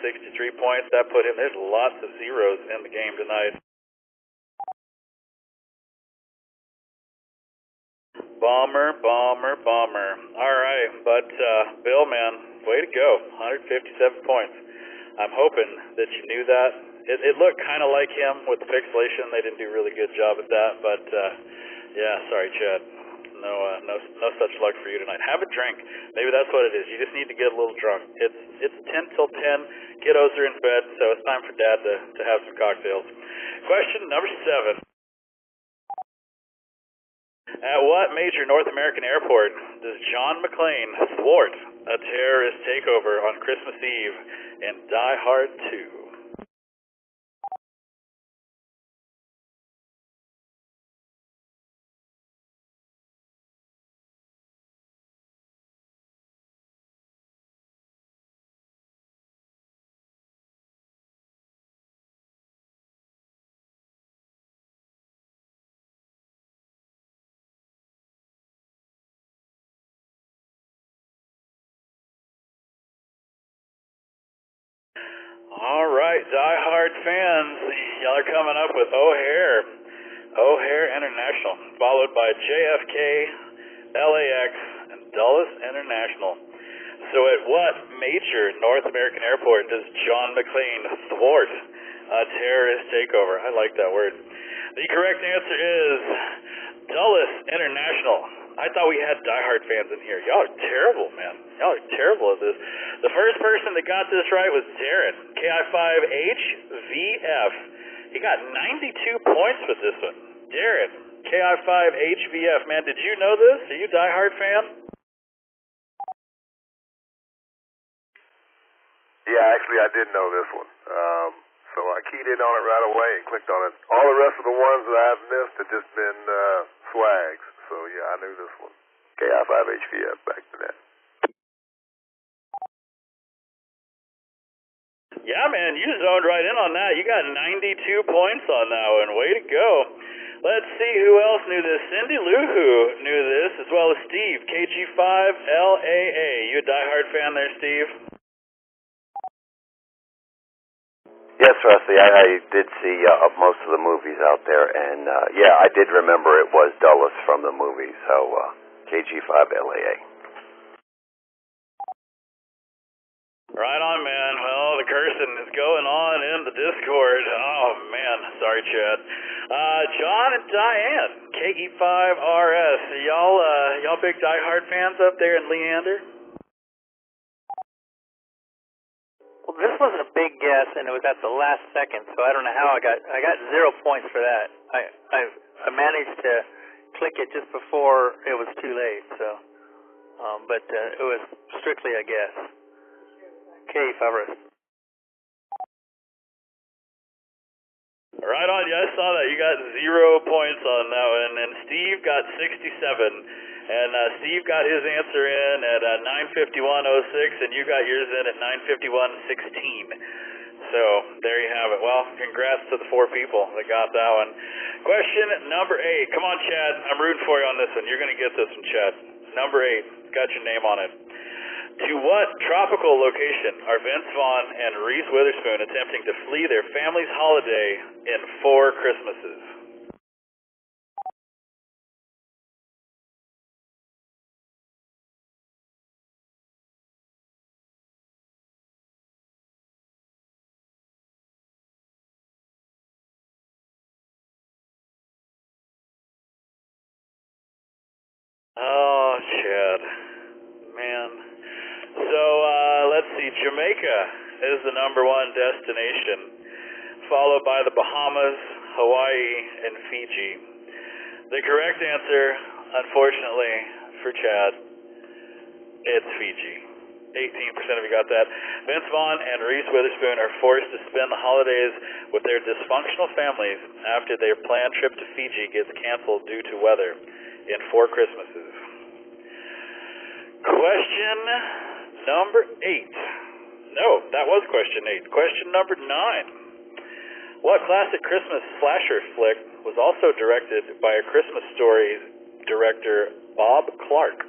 points. That put him, there's lots of zeros in the game tonight. Bummer. All right, but Bill, man, way to go. 157 points. I'm hoping that you knew that. It looked kind of like him with the pixelation. They didn't do a really good job at that, but yeah, sorry, Chad. No such luck for you tonight. Have a drink. Maybe that's what it is. You just need to get a little drunk. It's 10 till 10. Kiddos are in bed, so it's time for Dad to have some cocktails. Question number 7. At what major North American airport does John McClane thwart a terrorist takeover on Christmas Eve in Die Hard 2? All right, diehard fans, y'all are coming up with O'Hare International, followed by JFK, LAX, and Dulles International. So at what major North American airport does John McClane thwart a terrorist takeover? I like that word. The correct answer is Dulles International. I thought we had diehard fans in here. Y'all are terrible, man. Y'all are terrible at this. The first person that got this right was Darren, KI5HVF. He got 92 points with this one. Darren, KI5HVF. Man, did you know this? Are you a diehard fan?
Yeah, actually, I did know this one. So I keyed in on it right away and clicked on it. All the rest of the ones that I've missed have just been swags. So, yeah, I knew this one. KI5HVF, back to that.
Yeah, man, you zoned right in on that. You got 92 points on that one. Way to go. Let's see who else knew this. Cindy Luhu knew this, as well as Steve, KG5LAA. You a diehard fan there, Steve?
Yes, Rusty, I did see most of the movies out there, and yeah, I did remember it was Dulles from the movie, so KG5LAA.
Right on, man. Well, the cursing is going on in the Discord. Oh, man. Sorry, Chad. John and Diane, KE5RS. Y'all big diehard fans up there in Leander?
Well, this wasn't a big guess, and it was at the last second, so I don't know how I got 0 points for that. I managed to click it just before it was too late, so but it was strictly a guess. KE5RS.
Right on. Yeah, I saw that. You got 0 points on that one, and Steve got 67. And Steve got his answer in at 9:51:06, and you got yours in at 9:51:16. So there you have it. Well, congrats to the 4 people that got that one. Question number 8. Come on, Chad. I'm rooting for you on this one. You're going to get this one, Chad. Number 8. Got your name on it. To what tropical location are Vince Vaughn and Reese Witherspoon attempting to flee their family's holiday in 4 Christmases? Oh, Chad. Man. So, let's see. Jamaica is the #1 destination, followed by the Bahamas, Hawaii, and Fiji. The correct answer, unfortunately, for Chad, it's Fiji. 18% of you got that. Vince Vaughn and Reese Witherspoon are forced to spend the holidays with their dysfunctional families after their planned trip to Fiji gets canceled due to weather in 4 Christmases. Question number 8. No, that was question 8. Question number 9. What classic Christmas slasher flick was also directed by A Christmas Story director Bob Clark?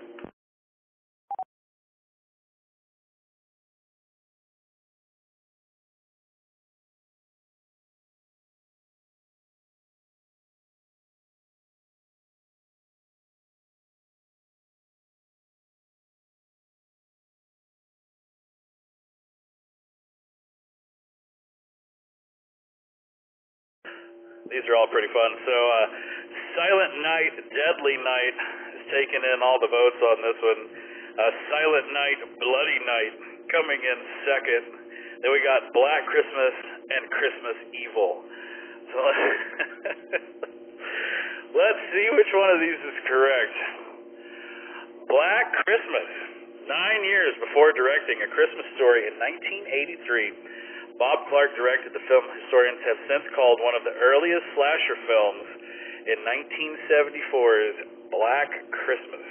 These are all pretty fun. So, Silent Night, Deadly Night is taking in all the votes on this one. Silent Night, Bloody Night coming in second. Then we got Black Christmas and Christmas Evil. So let's see which one of these is correct. Black Christmas. 9 years before directing A Christmas Story in 1983. Bob Clark directed the film historians have since called one of the earliest slasher films in 1974's Black Christmas.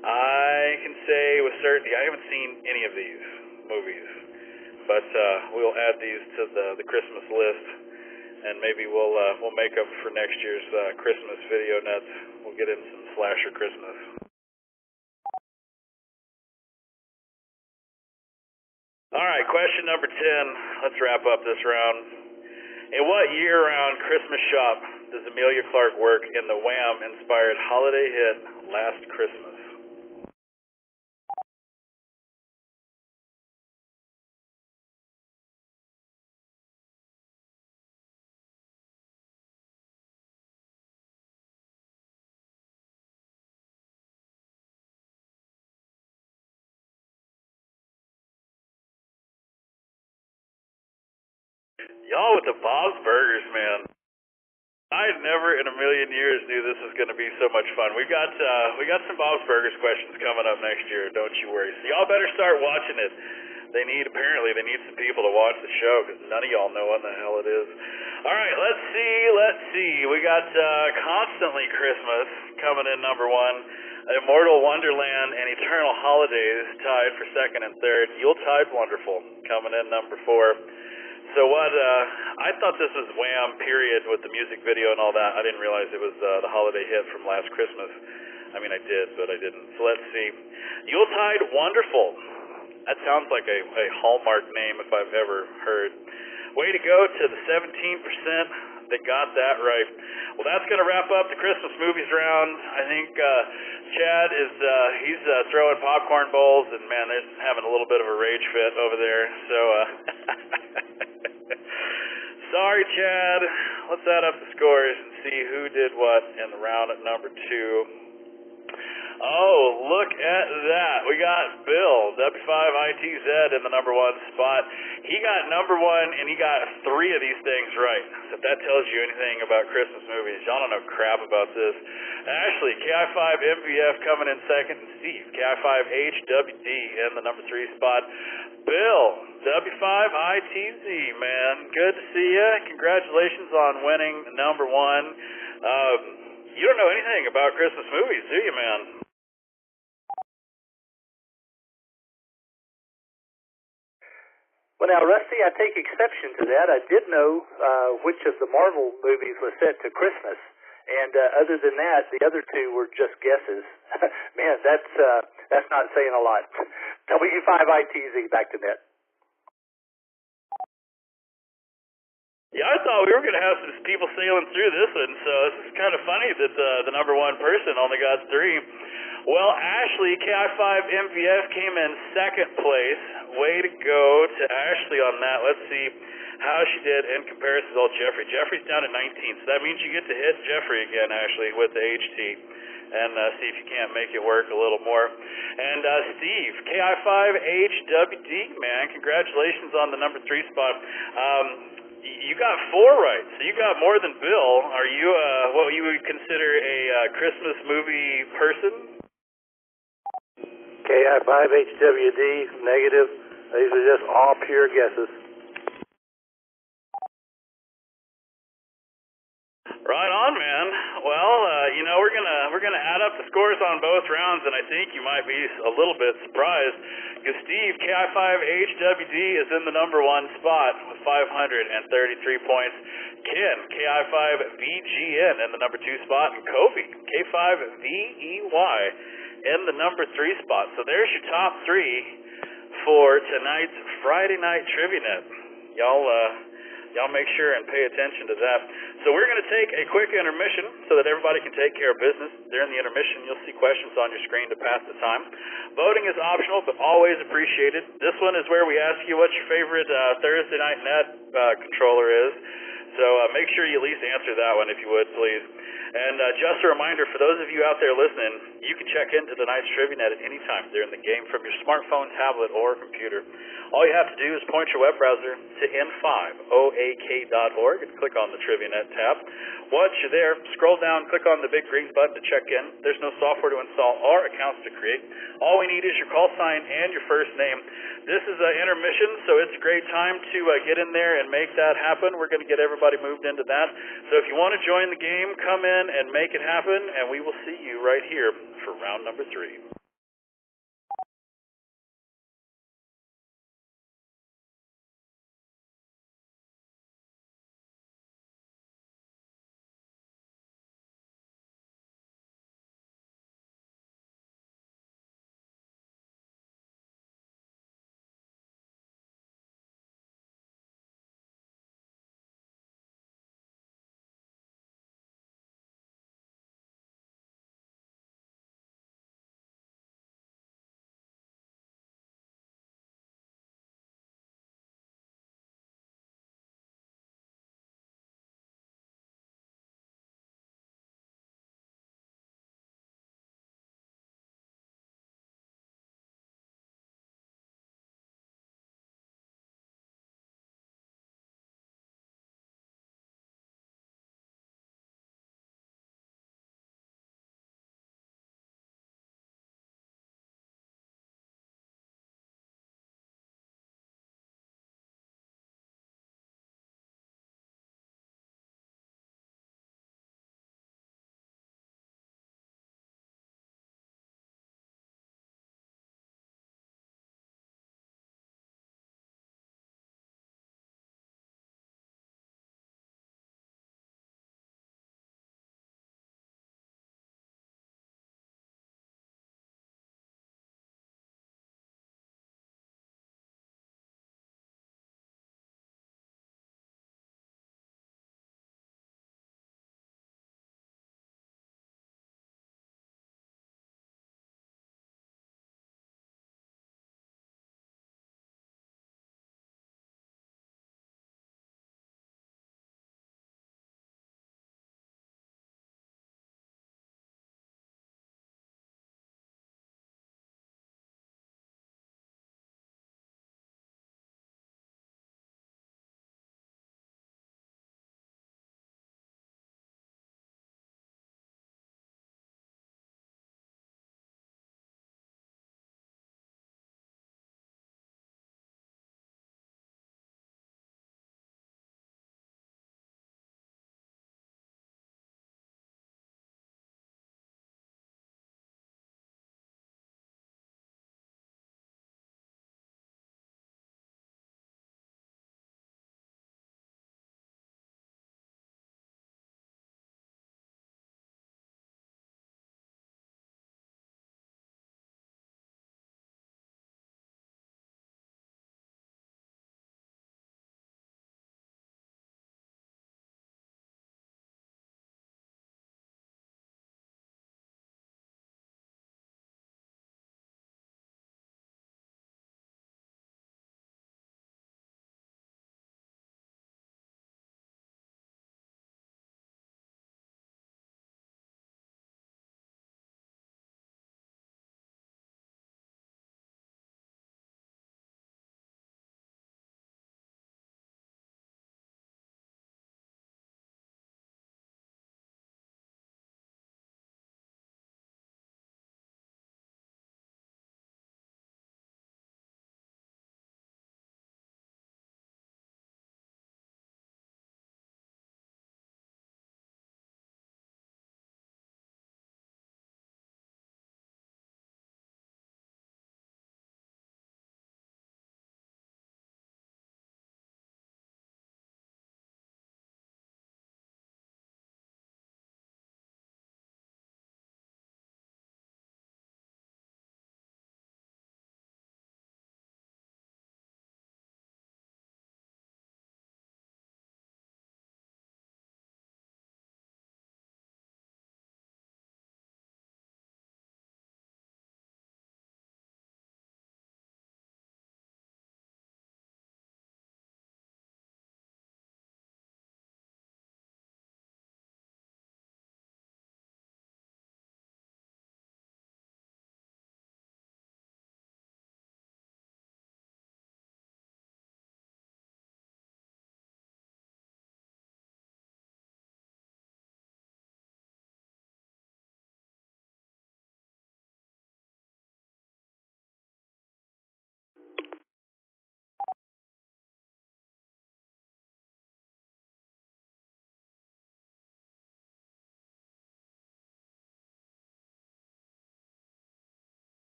I can say with certainty I haven't seen any of these movies, but we'll add these to the Christmas list, and maybe we'll make up for next year's Christmas video nuts. We'll get in some slasher Christmas. All right, question number 10. Let's wrap up this round. In what year-round Christmas shop does Amelia Clark work in the Wham-inspired holiday hit Last Christmas? Y'all with the Bob's Burgers, man. I never in a million years knew this was going to be so much fun. We got some Bob's Burgers questions coming up next year. Don't you worry. So y'all better start watching it. Apparently they need some people to watch the show because none of y'all know what the hell it is. All right, let's see. We got Constantly Christmas coming in number 1. Immortal Wonderland and Eternal Holidays tied for second and third. Yuletide Wonderful coming in number 4. So I thought this was Wham, period, with the music video and all that. I didn't realize it was the holiday hit from Last Christmas. I mean, I did, but I didn't. So let's see. Yuletide Wonderful. That sounds like a Hallmark name if I've ever heard. Way to go to the 17% that got that right. Well, that's going to wrap up the Christmas movies round. I think Chad is he's throwing popcorn bowls, and man, they're having a little bit of a rage fit over there. So sorry, Chad. Let's add up the scores and see who did what in the round at number 2. Oh, look at that. We got Bill, W5ITZ, in the number 1 spot. He got number 1, and he got 3 of these things right. So if that tells you anything about Christmas movies, y'all don't know crap about this. Ashley, KI5MVF coming in second, and Steve, KI5HWD, in the number 3 spot. Bill, W5ITZ, man. Good to see you. Congratulations on winning number 1. You don't know anything about Christmas movies, do you, man?
Well, now, Rusty, I take exception to that. I did know which of the Marvel movies was set to Christmas, and other than that, the other 2 were just guesses. Man, that's not saying a lot. W5ITZ, back to net.
Yeah, I thought we were going to have some people sailing through this one, so it's kind of funny that the number 1 person only got 3. Well, Ashley, KI5MVF, came in second place. Way to go to Ashley on that. Let's see how she did in comparison to old Jeffrey. Jeffrey's down at 19, so that means you get to hit Jeffrey again, Ashley, with the HT, and see if you can't make it work a little more. And Steve, KI5HWD, man, congratulations on the number 3 spot. You got 4 right, so you got more than Bill. Are you what you would consider a Christmas movie person?
KI5HWD, negative. These are just all pure guesses.
Right on, man. Well, we're gonna add up the scores on both rounds, and I think you might be a little bit surprised because Steve, KI5HWD, is in the number 1 spot with 533 points. Ken, KI5VGN, in the number 2 spot, and Kobe, K5VEY, in the number 3 spot. So there's your top 3 for tonight's Friday Night Trivia Net. Y'all make sure and pay attention to that. So we're going to take a quick intermission so that everybody can take care of business. During the intermission, you'll see questions on your screen to pass the time. Voting is optional, but always appreciated. This one is where we ask you what your favorite Thursday Night Net controller is. So make sure you at least answer that one if you would, please. And just a reminder, for those of you out there listening, you can check into tonight's Trivia Net at any time during the game from your smartphone, tablet, or computer. All you have to do is point your web browser to n5oak.org and click on the Trivia Net tab. Once you're there, scroll down, click on the big green button to check in. There's no software to install or accounts to create. All we need is your call sign and your first name. This is an intermission, so it's a great time to get in there and make that happen. We're going to get everybody moved into that. So if you want to join the game, come in and make it happen, and we will see you right here for round number 3.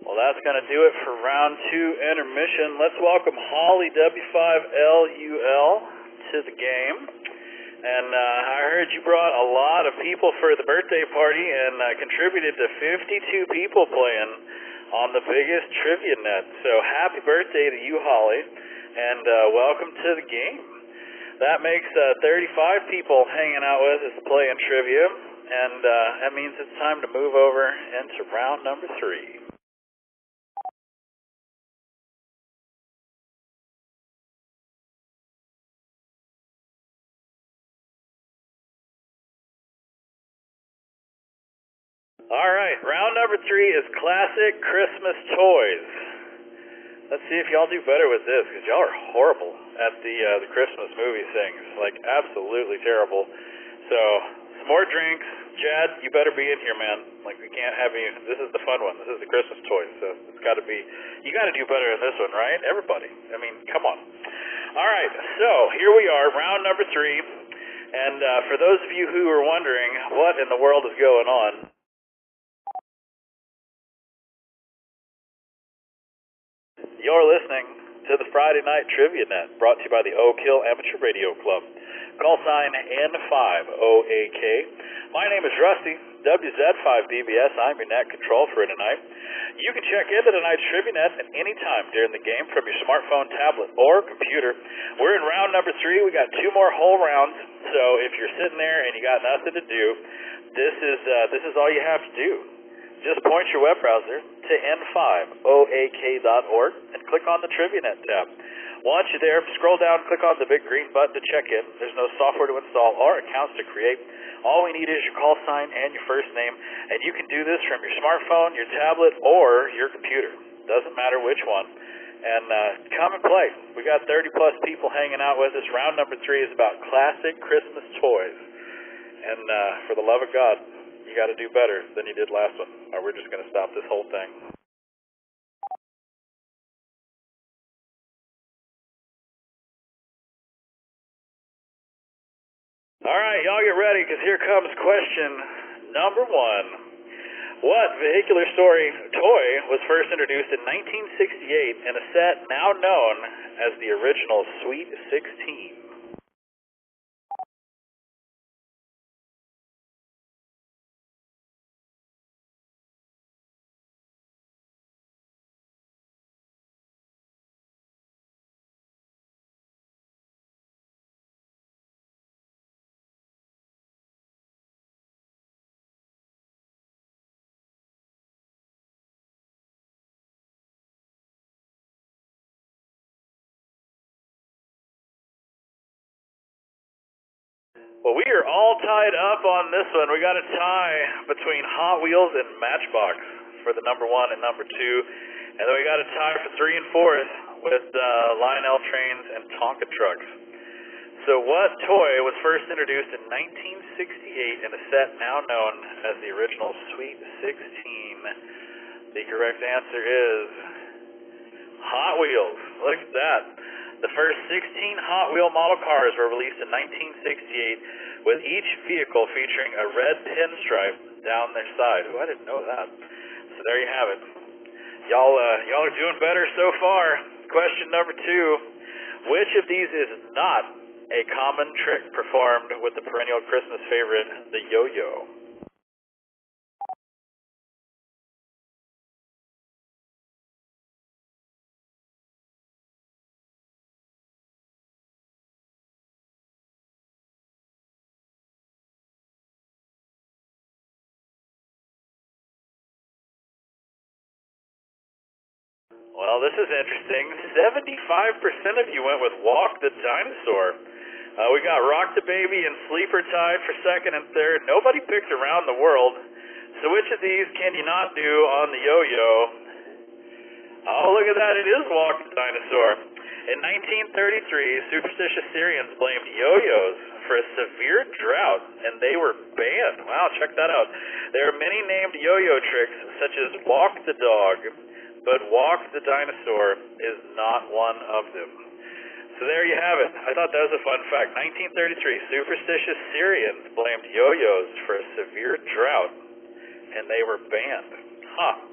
Well, that's going to do it for round 2 intermission. Let's welcome Holly W5LUL to the game. And I heard you brought a lot of people for the birthday party and contributed to 52 people playing on the biggest trivia net. So happy birthday to you, Holly, and welcome to the game. That makes 35 people hanging out with us playing trivia, and that means it's time to move over into round number 3. All right, round number 3 is classic Christmas toys. Let's see if y'all do better with this, because y'all are horrible at the Christmas movie things, like absolutely terrible. So, some more drinks. Chad, you better be in here, man. Like, we can't have you. This is the fun one. This is the Christmas toys, so it's got to be. You got to do better in this one, right? Everybody. I mean, come on. All right, so here we are, round number 3. And for those of you who are wondering what in the world is going on, you're listening to the Friday Night Trivia Net, brought to you by the Oak Hill Amateur Radio Club. Call sign N5OAK. My name is Rusty, WZ5BBS. I'm your net control for tonight. You can check into tonight's Trivia Net at any time during the game from your smartphone, tablet, or computer. We're in round number 3. We got 2 more whole rounds, so if you're sitting there and you got nothing to do, this is all you have to do. Just point your web browser to n5oak.org and click on the TriviaNet tab. Once you're there, scroll down, click on the big green button to check in. There's no software to install or accounts to create. All we need is your call sign and your first name, and you can do this from your smartphone, your tablet, or your computer. Doesn't matter which one. And come and play. We got 30-plus people hanging out with us. Round number 3 is about classic Christmas toys. And for the love of God, you got to do better than you did last one, or we're just going to stop this whole thing. All right, y'all get ready, because here comes question number 1. What vehicular toy was first introduced in 1968 in a set now known as the original Sweet 16? Well, we are all tied up on this one. We got a tie between Hot Wheels and Matchbox for the number 1 and number 2. And then we got a tie for 3 and 4th with Lionel Trains and Tonka Trucks. So what toy was first introduced in 1968 in a set now known as the original Sweet 16? The correct answer is Hot Wheels. Look at that. The first 16 Hot Wheel model cars were released in 1968, with each vehicle featuring a red pinstripe down their side. Oh, I didn't know that. So there you have it. Y'all are doing better so far. Question number 2. Which of these is not a common trick performed with the perennial Christmas favorite, the yo-yo? Well, this is interesting. 75% of you went with Walk the Dinosaur. We got Rock the Baby and Sleeper tied for 2nd and 3rd. Nobody picked Around the World. So which of these can you not do on the yo-yo? Oh, look at that. It is Walk the Dinosaur. In 1933, superstitious Syrians blamed yo-yos for a severe drought, and they were banned. Wow, check that out. There are many named yo-yo tricks, such as Walk the Dog, but Walk the Dinosaur is not one of them. So there you have it. I thought that was a fun fact. 1933, superstitious Syrians blamed yo-yos for a severe drought, and they were banned. Huh.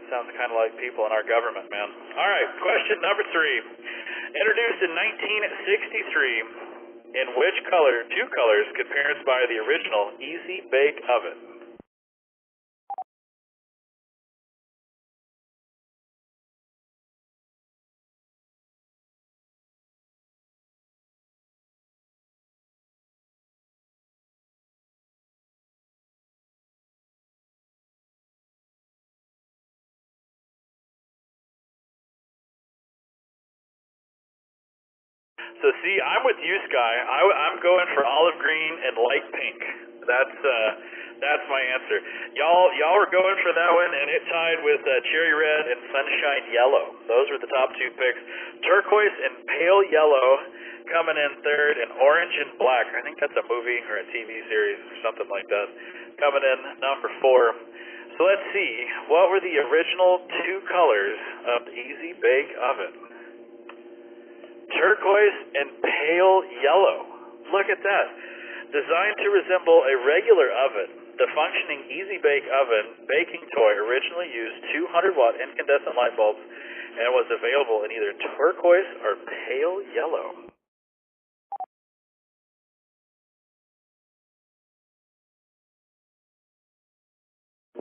Sounds kind of like people in our government, man. All right, question number 3. Introduced in 1963, in which two colors could parents buy the original Easy Bake Oven? So see, I'm with you, Sky. I'm going for olive green and light pink. That's my answer. Y'all were going for that one, and it tied with cherry red and sunshine yellow. Those were the top 2 picks. Turquoise and pale yellow coming in 3rd, and orange and black. I think that's a movie or a TV series or something like that. Coming in number 4. So let's see. What were the original 2 colors of the Easy Bake Oven? Turquoise and pale yellow. Look at that. Designed to resemble a regular oven, the functioning Easy Bake Oven baking toy originally used 200-watt incandescent light bulbs and was available in either turquoise or pale yellow.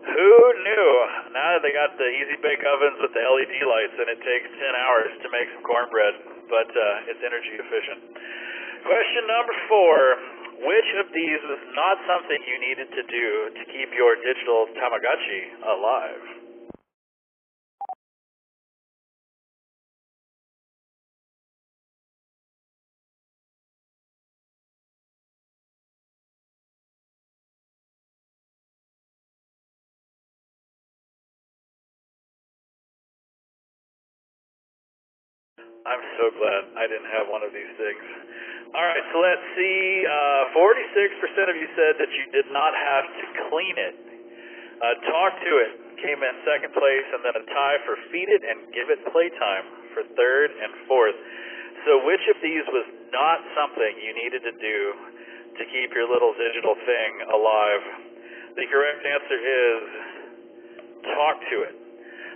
Who knew? Now they got the Easy Bake Ovens with the LED lights, and it takes 10 hours to make some cornbread, but it's energy efficient. Question number 4. Which of these was not something you needed to do to keep your digital Tamagotchi alive? I'm so glad I didn't have one of these things. All right, so let's see. 46% of you said that you did not have to clean it. Talk to It came in 2nd place, and then a tie for Feed It and Give It Playtime for 3rd and 4th. So which of these was not something you needed to do to keep your little digital thing alive? The correct answer is Talk to It.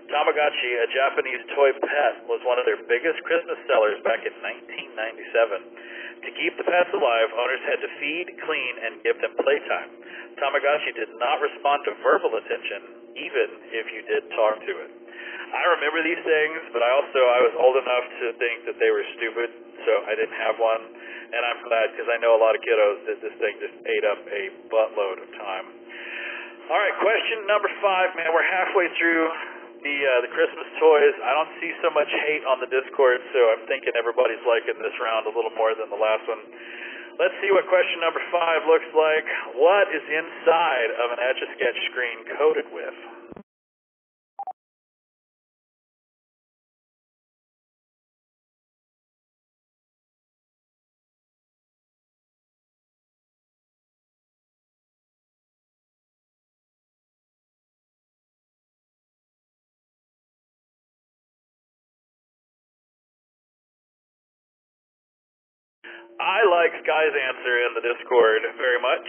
Tamagotchi, a Japanese toy pet, was one of their biggest Christmas sellers back in 1997. To keep the pets alive, owners had to feed, clean, and give them playtime. Tamagotchi did not respond to verbal attention, even if you did talk to it. I remember these things, but I was old enough to think that they were stupid, so I didn't have one. And I'm glad, because I know a lot of kiddos that this thing just ate up a buttload of time. All right, question number 5, man. We're halfway through the Christmas toys. I don't see so much hate on the Discord, so I'm thinking everybody's liking this round a little more than the last one. Let's see what question number 5 looks like. What is inside of an Etch-a-Sketch screen coated with? I like Sky's answer in the Discord very much.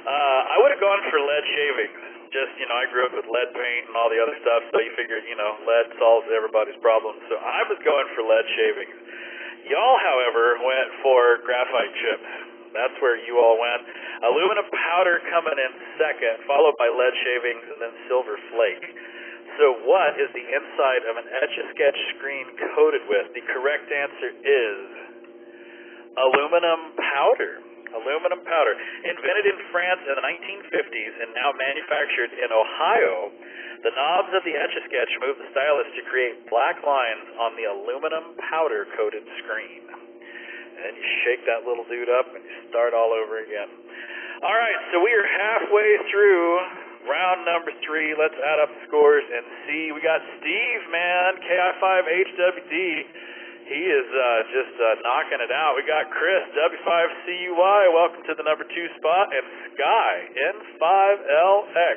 I would have gone for lead shavings. Just, I grew up with lead paint and all the other stuff, so you figured, lead solves everybody's problems. So I was going for lead shavings. Y'all, however, went for graphite chips. That's where you all went. Aluminum powder coming in 2nd, followed by lead shavings and then silver flake. So what is the inside of an Etch-a-Sketch screen coated with? The correct answer is aluminum powder. Aluminum powder. Invented in France in the 1950s and now manufactured in Ohio, the knobs of the Etch-a-Sketch move the stylus to create black lines on the aluminum powder-coated screen. And you shake that little dude up and you start all over again. All right, so we are halfway through round number 3. Let's add up the scores and see. We got Steve, man, KI5HWD. He is just knocking it out. We got Chris, W5CUY, welcome to the number 2 spot, and Sky, N5LX,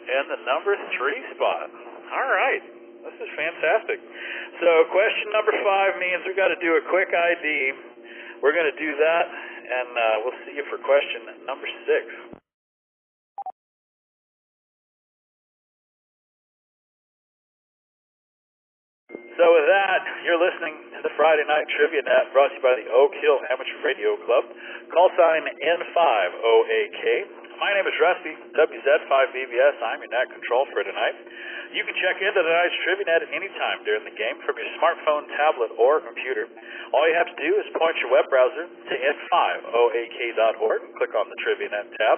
in the number 3 spot. All right, this is fantastic. So question number 5 means we've got to do a quick ID. We're going to do that, and we'll see you for question number 6. So with that, you're listening to the Friday Night Trivia Net brought to you by the Oak Hill Amateur Radio Club. Call sign N5OAK. My name is Rusty, WZ5VBS. I'm your net control for tonight. You can check into tonight's Trivia Net at any time during the game from your smartphone, tablet, or computer. All you have to do is point your web browser to n5oak.org and click on the Trivia Net tab.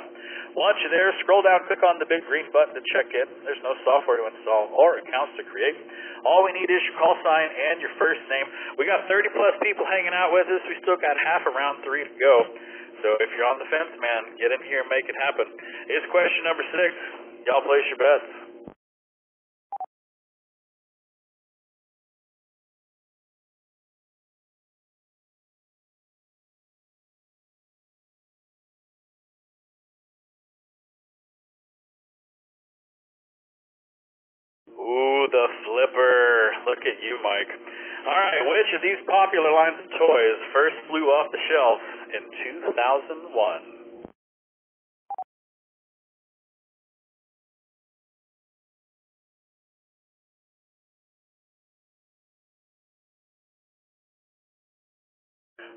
Once you're there, scroll down, click on the big green button to check in. There's no software to install or accounts to create. All we need is your call sign and your first name. We got 30-plus people hanging out with us. We still got half of round 3 to go. So if you're on the fence, man, get in here and make it happen. It's question number 6. Y'all place your bets. Ooh, the flipper. Look at you, Mike. All right, which of these popular lines of toys first flew off the shelf in 2001?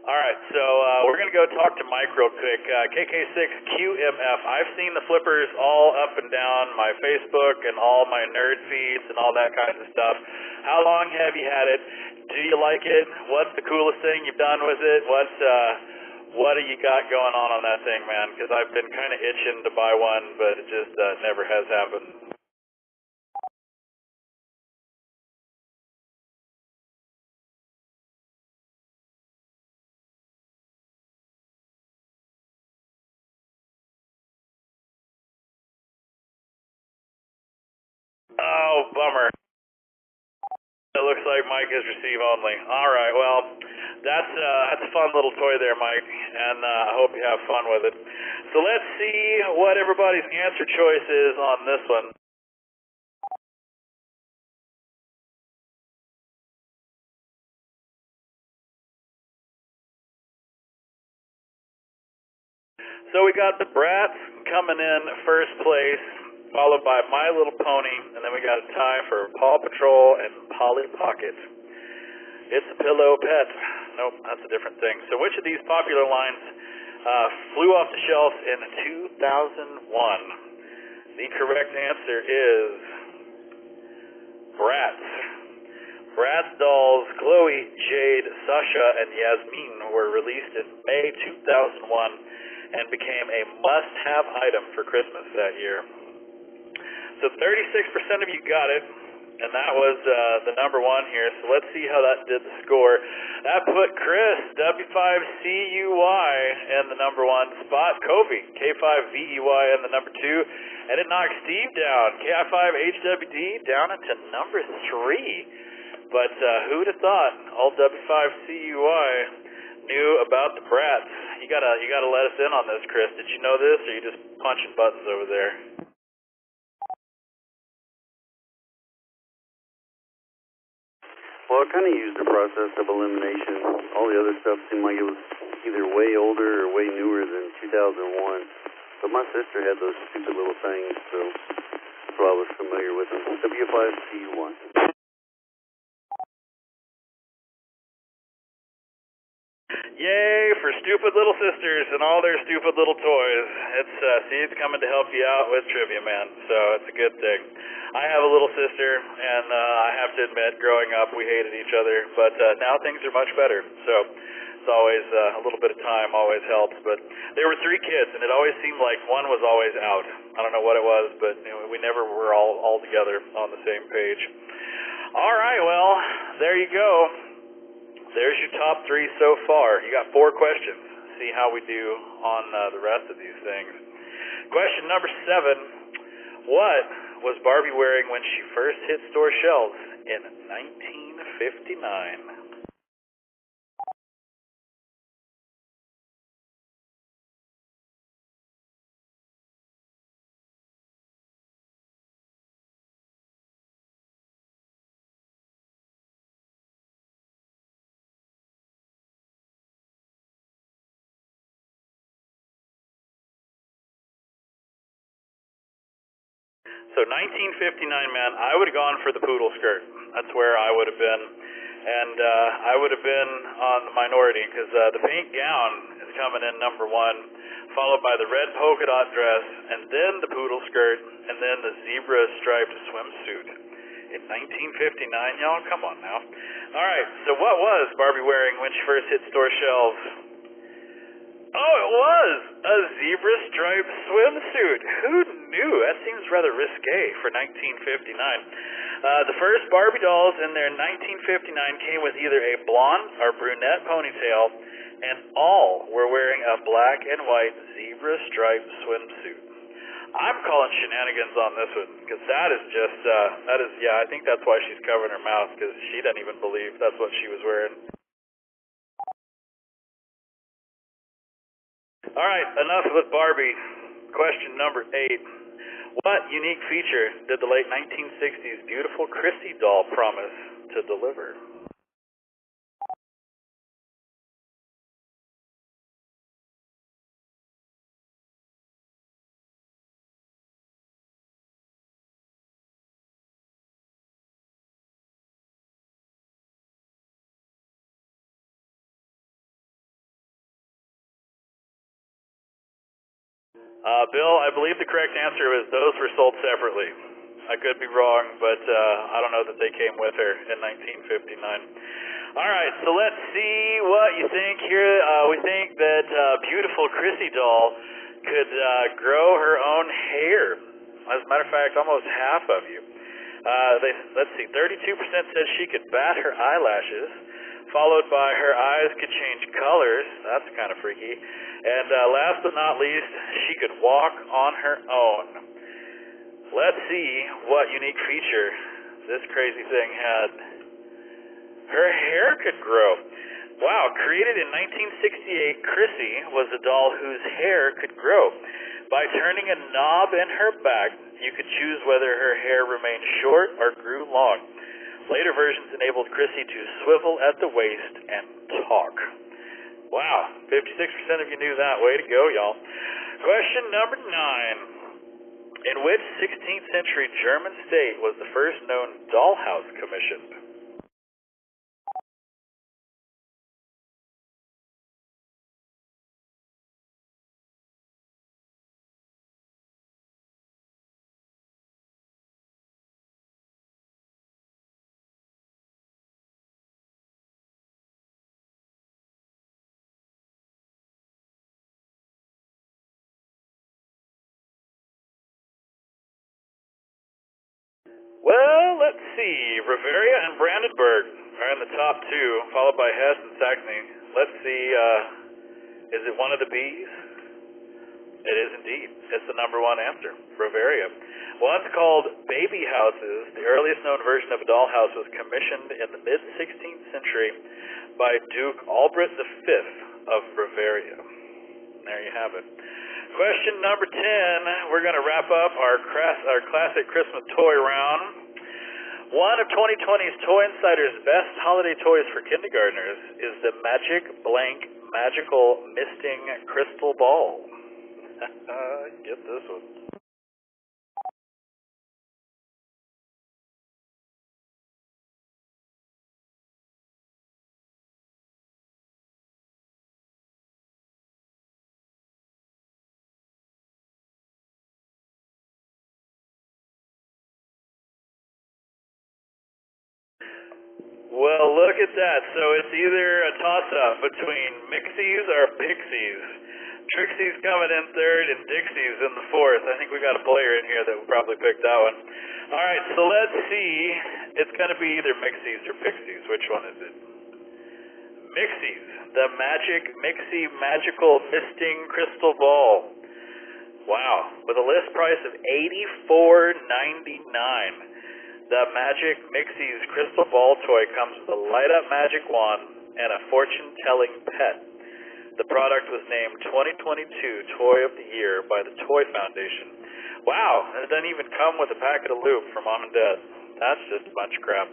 All right, so we're going to go talk to Mike real quick. KK6QMF. I've seen the flippers all up and down my Facebook and all my nerd feeds and all that kind of stuff. How long have you had it? Do you like it? What's the coolest thing you've done with it? What do you got going on that thing, man? Because I've been kind of itching to buy one, but it just never has happened. Oh, bummer. It looks like Mike is receive only. All right, well, that's a fun little toy there, Mike, and I hope you have fun with it. So let's see what everybody's answer choice is on this one. So we got the Bratz coming in first place, followed by My Little Pony, and then we got a tie for Paw Patrol and Polly Pocket. It's a Pillow Pet. Nope, that's a different thing. So which of these popular lines flew off the shelf in 2001? The correct answer is Bratz. Bratz dolls Chloe, Jade, Sasha, and Yasmin were released in May 2001 and became a must-have item for Christmas that year. So 36% of you got it, and that was the number 1 here. So let's see how that did the score. That put Chris, W5CUY, in the number 1 spot. Kobe, K5VEY, in the number 2. And it knocked Steve down, KI5HWD, down into number 3. But who'd have thought old W5CUY knew about the Bratz? You gotta let us in on this, Chris. Did you know this, or are you just punching buttons over there?
Well, I kind of used the process of elimination. All the other stuff seemed like it was either way older or way newer than 2001. But my sister had those stupid little things, so that's why I was familiar with them. W5CU1.
Yay for stupid little sisters and all their stupid little toys. It's coming to help you out with Trivia Man, so it's a good thing. I have a little sister, and I have to admit, growing up, we hated each other, but now things are much better, so it's always a little bit of time always helps. But there were 3 kids, and it always seemed like one was always out. I don't know what it was, but we never were all together on the same page. All right, well, there you go. There's your top 3 so far. You got 4 questions. See how we do on the rest of these things. Question number 7. What was Barbie wearing when she first hit store shelves in 1959? So 1959, man, I would have gone for the poodle skirt. That's where I would have been. And I would have been on the minority because the pink gown is coming in number one, followed by the red polka dot dress, and then the poodle skirt, and then the zebra striped swimsuit. In 1959, y'all? Come on now. All right, so what was Barbie wearing when she first hit store shelves? Oh, it was a zebra striped swimsuit. Who knew? That seems rather risque for 1959. The first Barbie dolls in their 1959 came with either a blonde or brunette ponytail, and all were wearing a black and white zebra striped swimsuit. I'm calling shenanigans on this one, because that is just, I think that's why she's covering her mouth, because she doesn't even believe that's what she was wearing. All right, enough with Barbie. Question number 8. What unique feature did the late 1960s beautiful Chrissy doll promise to deliver? Bill, I believe the correct answer was those were sold separately. I could be wrong, but I don't know that they came with her in 1959. All right, so let's see what you think here. We think that beautiful Chrissy doll could grow her own hair. As a matter of fact, almost half of you. Let's see, 32% said she could bat her eyelashes, followed by her eyes could change colors. That's kind of freaky. And last but not least, she could walk on her own. Let's see what unique feature this crazy thing had. Her hair could grow. Wow, created in 1968, Chrissy was a doll whose hair could grow. By turning a knob in her back, you could choose whether her hair remained short or grew long. Later versions enabled Chrissy to swivel at the waist and talk. Wow, 56% of you knew that. Way to go, y'all. Question number 9. In which 16th century German state was the first known dollhouse commissioned? Well, let's see. Bavaria and Brandenburg are in the top 2, followed by Hesse and Saxony. Let's see, is it one of the B's? It is indeed. It's the number 1 answer, Bavaria. Once called baby houses, the earliest known version of a dollhouse was commissioned in the mid-16th century by Duke Albert V of Bavaria. There you have it. Question number 10, we're going to wrap up our classic Christmas toy round. One of 2020's Toy Insider's best holiday toys for kindergartners is the Magic Blank Magical Misting Crystal Ball. Get this one. Well, look at that. So it's either a toss-up between Mixies or Pixies. Trixie's coming in 3rd and Dixie's in the 4th. I think we got a player in here that will probably pick that one. All right, so let's see. It's going to be either Mixies or Pixies. Which one is it? Mixies. The Magic Mixie Magical Misting Crystal Ball. Wow. With a list price of $84.99. The Magic Mixie's Crystal Ball toy comes with a light-up magic wand and a fortune-telling pet. The product was named 2022 Toy of the Year by the Toy Foundation. Wow, and it doesn't even come with a packet of lube for Mom and Dad. That's just a bunch of crap.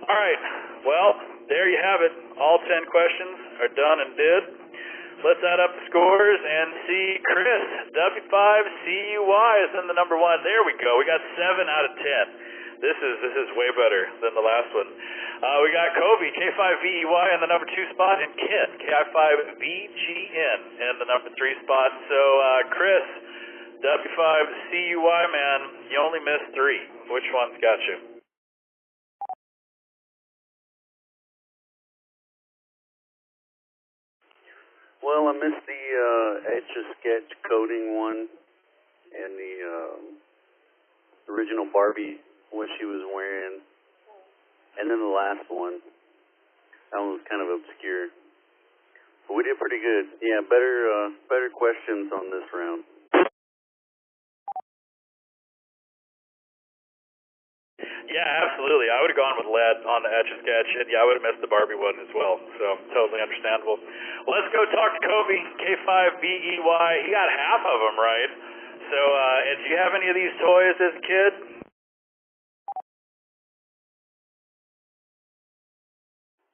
All right, well, there you have it. All 10 questions are done and did. Let's add up the scores and see Chris, W5CUY is in the number 1. There we go. We got 7 out of 10. This is way better than the last one. We got Kobe, K5VEY in the number 2 spot, and Ken, KI5BGN in the number 3 spot. So, Chris, W5CUY, man, you only missed 3. Which one's got you?
Well, I missed the Etch-a-Sketch coding one and the original Barbie, what she was wearing, and then the last one. That one was kind of obscure. But we did pretty good. Yeah, better questions on this round.
Yeah, absolutely. I would have gone with lead on the Etch-a-Sketch, and yeah, I would have missed the Barbie one as well, so totally understandable. Let's go talk to Kobe, K5BEY. He got half of them right. So, and did you have any of these toys as a kid?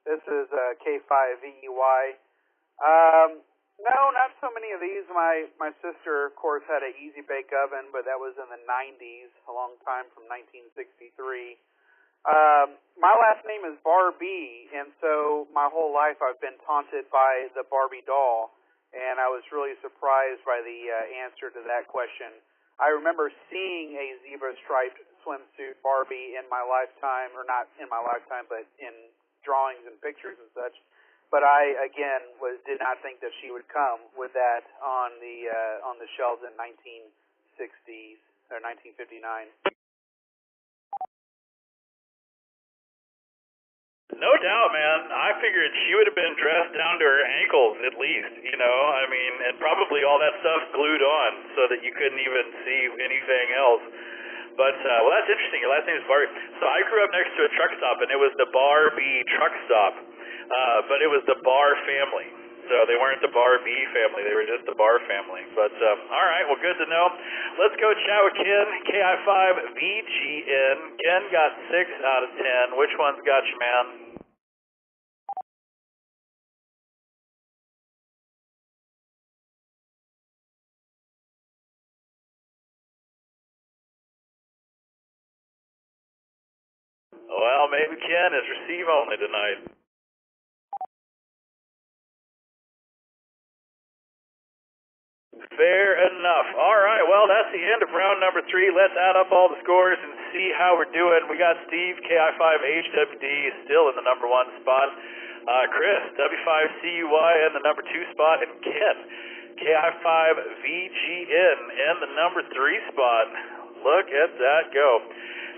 This is K5VEY. No, not so many of these. My sister, of course, had an Easy Bake Oven, but that was in the 90s, a long time from 1963. My last name is Barbie, and so my whole life I've been taunted by the Barbie doll, and I was really surprised by the answer to that question. I remember seeing a zebra-striped swimsuit Barbie in my lifetime, or not in my lifetime, but in drawings and pictures and such. But I, again, did not think that she would come with that on the shelves in 1960s or 1959.
No doubt, man. I figured she would have been dressed down to her ankles at least, you know. I mean, and probably all that stuff glued on so that you couldn't even see anything else. But, well, that's interesting. Your last name is Barbie. So I grew up next to a truck stop, and it was the Barbie truck stop. But it was the Barr family. So they weren't the Barbie family. They were just the Barr family. But, all right, well, good to know. Let's go chat with Ken, KI5VGN. Ken got 6 out of 10. Which one's got you, man? Well, maybe Ken is receive only tonight. Fair enough. All right, well, that's the end of round number 3. Let's add up all the scores and see how we're doing. We got Steve, KI5HWD, still in the number 1 spot. Chris, W5CUY in the number 2 spot. And Ken, KI5VGN in the number 3 spot. Look at that go.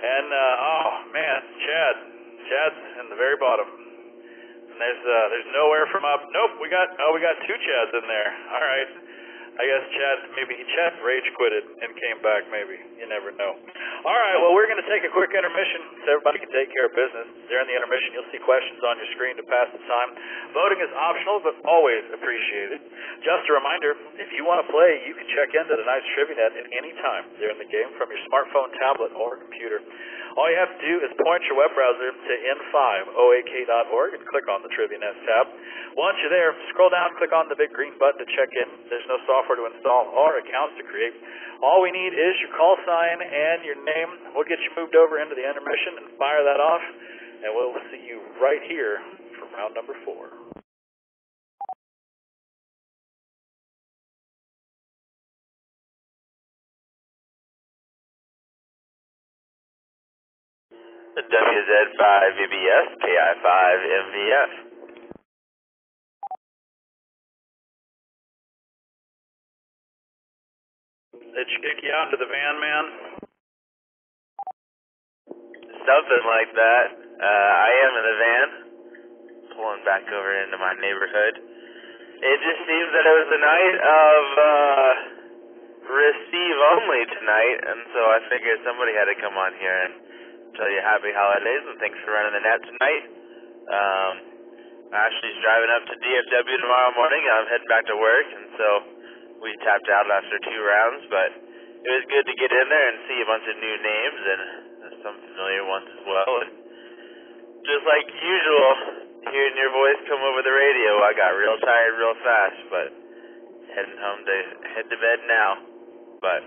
And, oh, man, Chad's in the very bottom. And there's nowhere from up. Nope, we got 2 Chads in there. All right. I guess Chad rage quitted and came back maybe. You never know. All right, well, we're going to take a quick intermission so everybody can take care of business. During the intermission, you'll see questions on your screen to pass the time. Voting is optional, but always appreciated. Just a reminder, if you want to play, you can check into tonight's TriviaNet at any time during the game from your smartphone, tablet, or computer. All you have to do is point your web browser to n5oak.org and click on the TriviaNet tab. Once you're there, scroll down, click on the big green button to check in. There's no software to install or accounts to create. All we need is your call sign and your name. We'll get you moved over into the intermission and fire that off, and we'll see you right here for round number 4.
WZ5VBS, KI5MVF.
Did you kick you out into the van, man?
Something like that. I am in the van, pulling back over into my neighborhood. It just seems that it was a night of receive only tonight, and so I figured somebody had to come on here and tell you happy holidays and thanks for running the net tonight. Ashley's driving up to DFW tomorrow morning. I'm heading back to work, and so we tapped out after 2 rounds, but it was good to get in there and see a bunch of new names and some familiar ones as well. And just like usual, hearing your voice come over the radio, I got real tired real fast, but heading home to head to bed now. But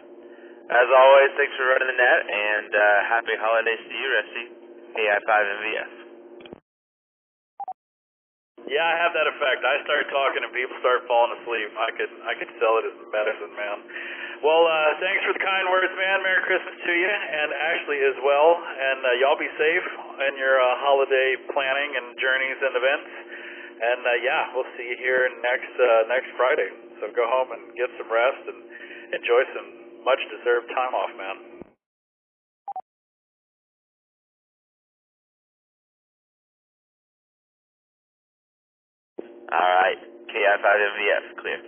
As always, thanks for running the net, and happy holidays to you, Rusty. KI5MVF.
Yeah, I have that effect. I start talking and people start falling asleep. I could sell it as medicine, man. Well, thanks for the kind words, man. Merry Christmas to you, and Ashley as well. And y'all be safe in your holiday planning and journeys and events. And yeah, we'll see you here next Friday. So go home and get some rest and enjoy some much-deserved time off, man.
All right, KI5MVF, clear.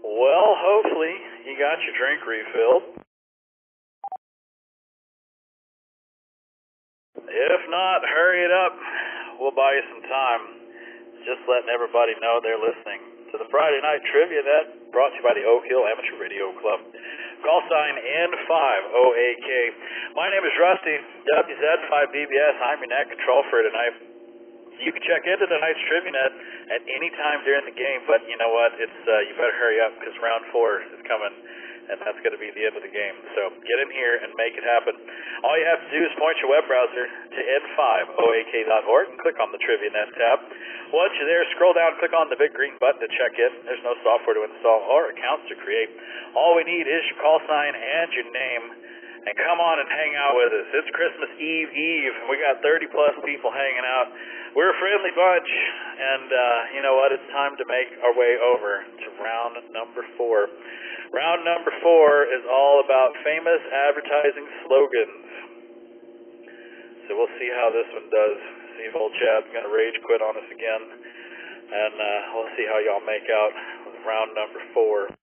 Well, hopefully you got your drink refilled. not, hurry it up. We'll buy you some time. Just letting everybody know they're listening to the Friday Night Trivia Net, brought to you by the Oak Hill Amateur Radio Club. Call sign N5OAK. My name is Rusty, WZ5BBS. I'm your net control for tonight. You can check into tonight's Trivia Net at any time during the game, but you know what? It's you better hurry up because round 4 is coming, and that's going to be the end of the game. So get in here and make it happen. All you have to do is point your web browser to n5oak.org and click on the Trivia Net tab. Once you're there, scroll down, click on the big green button to check in. There's no software to install or accounts to create. All we need is your call sign and your name. And come on and hang out with us. It's Christmas Eve, and we got 30-plus people hanging out. We're a friendly bunch, and you know what? It's time to make our way over to round number 4. Round number 4 is all about famous advertising slogans. So we'll see how this one does. See if old Chad's going to rage quit on us again. And we'll see how y'all make out with round number 4.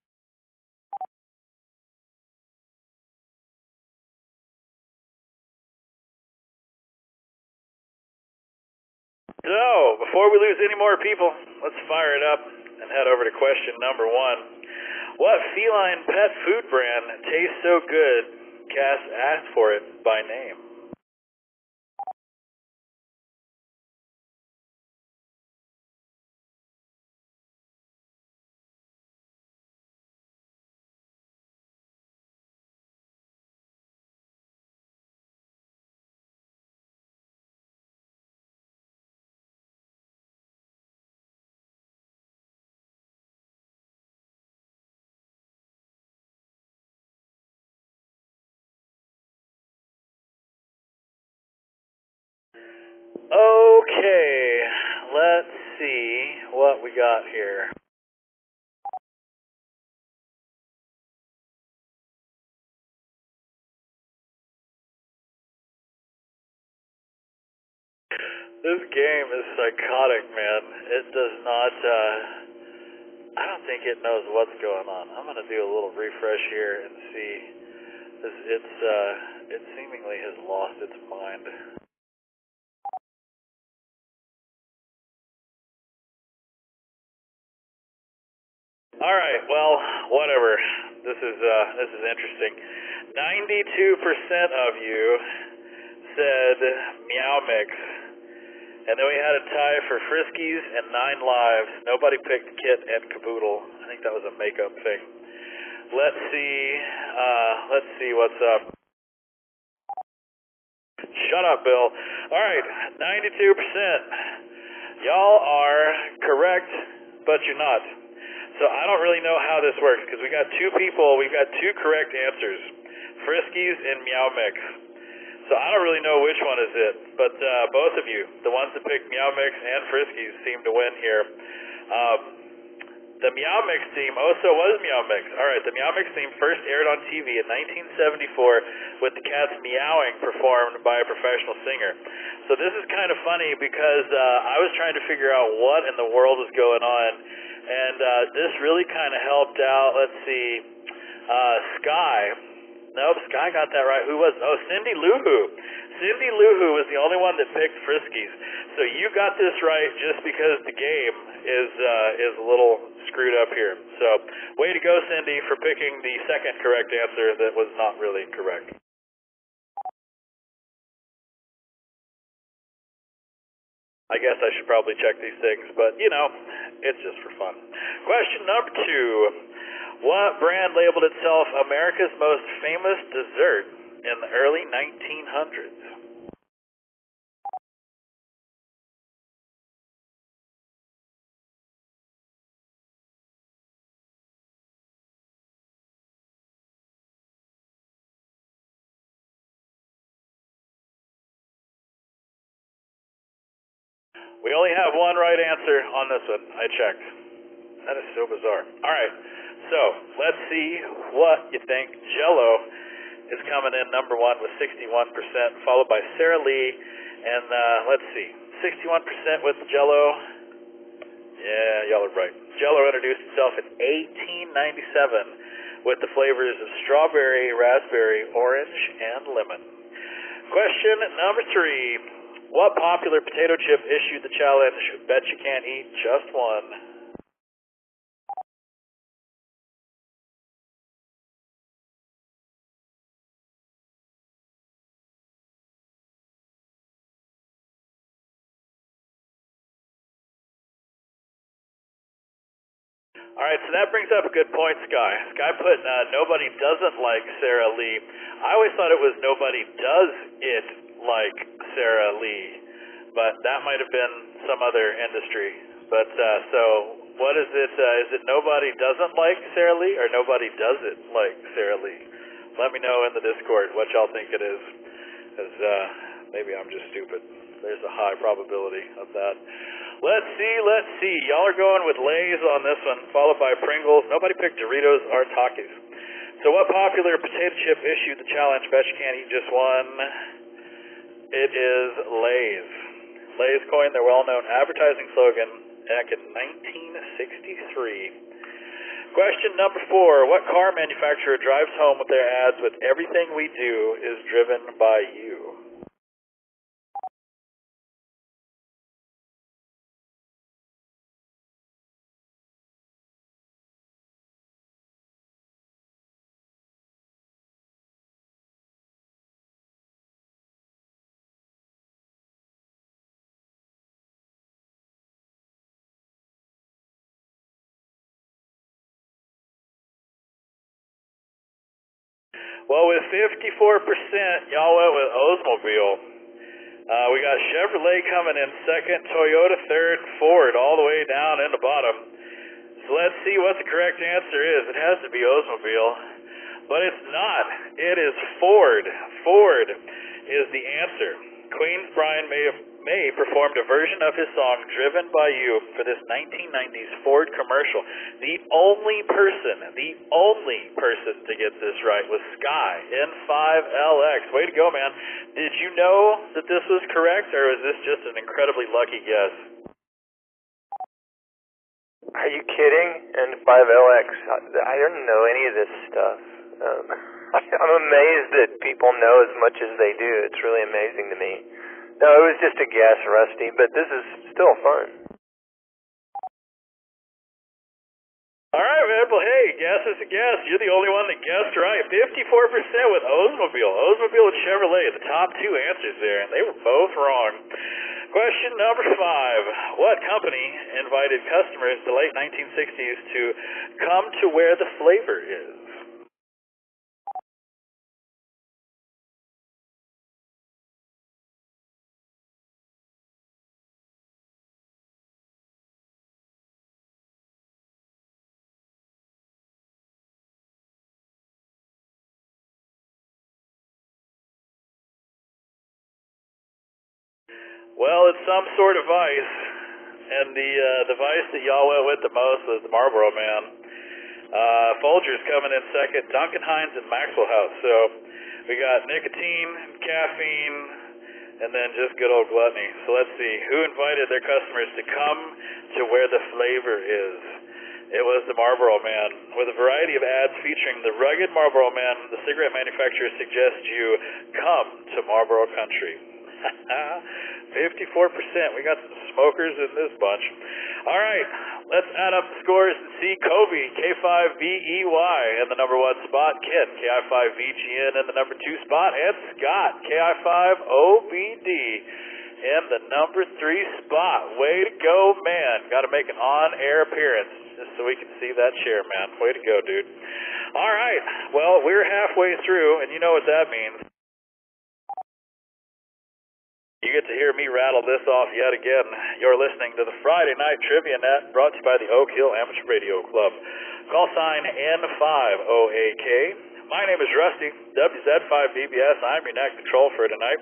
So, before we lose any more people, let's fire it up and head over to question number 1. What feline pet food brand tastes so good, Cass asked for it by name? Okay, let's see what we got here. This game is psychotic, man. It does not, I don't think it knows what's going on. I'm going to do a little refresh here and see. It seemingly has lost its mind. Alright, well, whatever. This is interesting. 92% of you said Meow Mix. And then we had a tie for Friskies and 9 Lives. Nobody picked Kit and Caboodle. I think that was a makeup thing. Let's see what's up. Shut up, Bill. Alright, 92%. Y'all are correct, but you're not. So I don't really know how this works, because we got 2 people, we've got 2 correct answers. Friskies and Meow Mix. So I don't really know which one is it, but both of you, the ones that picked Meow Mix and Friskies, seem to win here. The Meow Mix team, so it was Meow Mix. Alright, the Meow Mix team first aired on TV in 1974 with the cats meowing performed by a professional singer. So this is kind of funny because I was trying to figure out what in the world was going on, and this really kind of helped out. Let's see, Sky. Nope, Sky got that right. Who was? Oh, Cindy Lou Who. Cindy Lou Who was the only one that picked Friskies. So you got this right just because the game is a little screwed up here. So way to go, Cindy, for picking the second correct answer that was not really correct. I guess I should probably check these things, but you know, it's just for fun. Question number 2. What brand labeled itself America's most famous dessert in the early 1900s? We only have one right answer on this one. I checked. That is so bizarre. All right. So, let's see what you think. Jell-O is coming in number 1 with 61%, followed by Sara Lee, and let's see, 61% with Jell-O. Yeah, y'all are right. Jell-O introduced itself in 1897 with the flavors of strawberry, raspberry, orange, and lemon. Question number 3. What popular potato chip issued the challenge, bet you can't eat just one? All right, so that brings up a good point, Sky. Sky put, nobody doesn't like Sara Lee. I always thought it was nobody does it like Sara Lee, but that might have been some other industry. But, so, what is it? Is it nobody doesn't like Sara Lee, or nobody does it like Sara Lee? Let me know in the Discord what y'all think it is, because maybe I'm just stupid. There's a high probability of that. Let's see. Y'all are going with Lay's on this one, followed by Pringles. Nobody picked Doritos or Takis. So what popular potato chip issued the challenge, bet you can't eat just one? It is Lay's. Lay's coined their well-known advertising slogan back in 1963. Question number 4. What car manufacturer drives home with their ads with everything we do is driven by you? Well, with 54%, y'all went with Oldsmobile. We got Chevrolet coming in second, Toyota third, Ford all the way down in the bottom. So let's see what the correct answer is. It has to be Oldsmobile, but it's not. It is Ford. Ford is the answer. Queen's Brian May performed a version of his song Driven by You for this 1990s Ford commercial. The only person to get this right was Sky N5LX. Way to go, man. Did you know that this was correct, or is this just an incredibly lucky guess?
Are you kidding? N5LX. I don't know any of this stuff. I'm amazed that people know as much as they do. It's really amazing to me. No, it was just a guess, Rusty, but this is still fun.
All right, man. Well, hey, guess is a guess. You're the only one that guessed right. 54% with Oldsmobile. Oldsmobile and Chevrolet, the top two answers there, and they were both wrong. Question number 5. What company invited customers in the late 1960s to come to where the flavor is? Well, it's some sort of ice, and the vice that y'all went with the most was the Marlboro Man. Folgers coming in second, Duncan Hines and Maxwell House. So we got nicotine, caffeine, and then just good old gluttony. So let's see, who invited their customers to come to where the flavor is? It was the Marlboro Man. With a variety of ads featuring the rugged Marlboro Man, the cigarette manufacturer suggests you come to Marlboro Country. 54%. We got some smokers in this bunch. All right, let's add up the scores and see Kobe, K5VEY, in the number 1 spot, Ken, KI5VGN, in the number 2 spot, and Scott, KI5OBD, in the number 3 spot. Way to go, man. Got to make an on-air appearance just so we can see that chair, man. Way to go, dude. All right, well, we're halfway through, and you know what that means. You get to hear me rattle this off yet again. You're listening to the Friday Night Trivia Net, brought to you by the Oak Hill Amateur Radio Club. Call sign N5OAK. My name is Rusty, WZ5BBS. I'm your net control for tonight.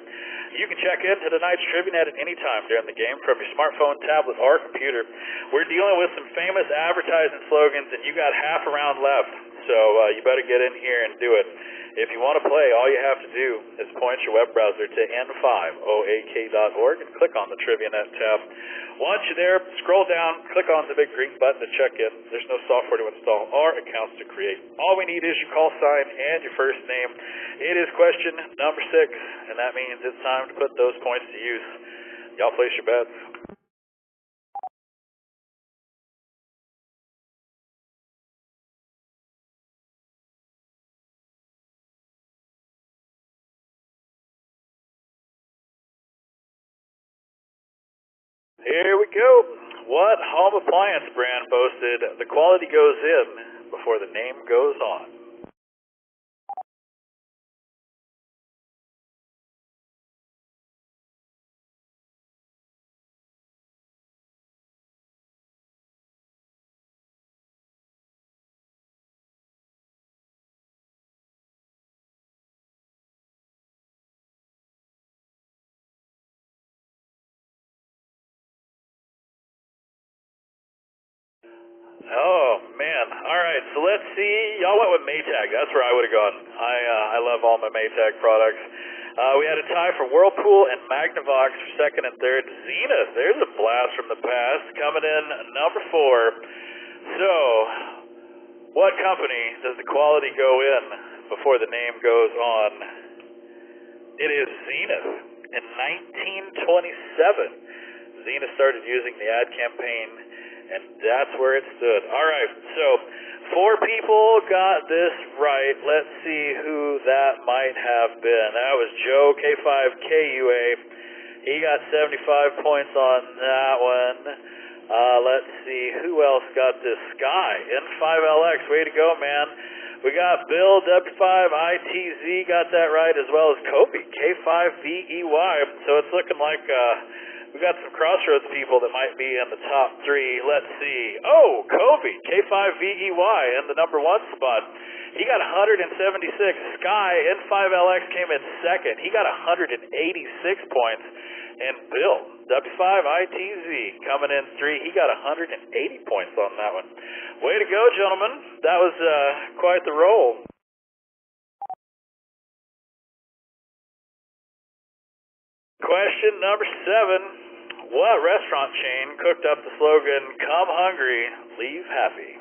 You can check into tonight's Trivia Net at any time during the game from your smartphone, tablet, or computer. We're dealing with some famous advertising slogans, and you got half a round left, so you better get in here and do it. If you want to play, all you have to do is point your web browser to n5oak.org and click on the TriviaNet tab. Once you're there, scroll down, click on the big green button to check in. There's no software to install or accounts to create. All we need is your call sign and your first name. It is question number 6, and that means it's time to put those points to use. Y'all place your bets. Here we go. What home appliance brand boasted the quality goes in before the name goes on? Oh, man. All right, so let's see. Y'all went with Maytag. That's where I would have gone. I love all my Maytag products. We had a tie for Whirlpool and Magnavox for second and third. Zenith, there's a blast from the past, coming in number 4. So, what company does the quality go in before the name goes on? It is Zenith. In 1927, Zenith started using the ad campaign, and that's where it stood. All right, so 4 people got this right. Let's see who that might have been. That was Joe, K5KUA. He got 75 points on that one. Let's see, who else got this? Sky, N5LX, way to go, man. We got Bill, W5ITZ, got that right, as well as Kobe, K5VEY. So it's looking like we got some Crossroads people that might be in the top 3. Let's see. Oh, Kobe, K5VEY in the number 1 spot. He got 176. Sky, N5LX came in second. He got 186 points. And Bill, W5ITZ, coming in 3. He got 180 points on that one. Way to go, gentlemen. That was quite the roll. Question number 7. What restaurant chain cooked up the slogan, "Come hungry, leave happy"?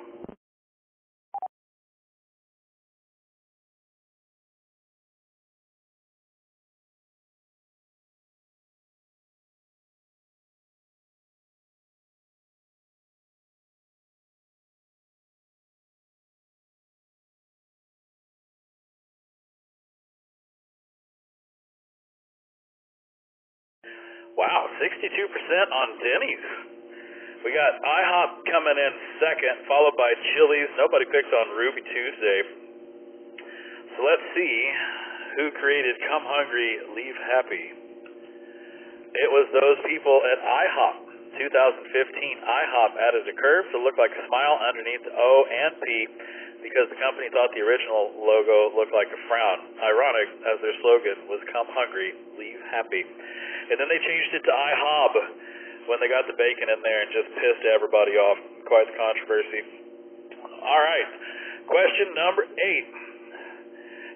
Wow, 62% on Denny's. We got IHOP coming in second, followed by Chili's. Nobody picked on Ruby Tuesday. So let's see who created Come Hungry, Leave Happy. It was those people at IHOP. 2015, IHOP added a curve to look like a smile underneath the O and P because the company thought the original logo looked like a frown. Ironic, as their slogan was Come Hungry, Leave Happy. And then they changed it to IHOB when they got the bacon in there and just pissed everybody off. Quite the controversy. All right, question number 8.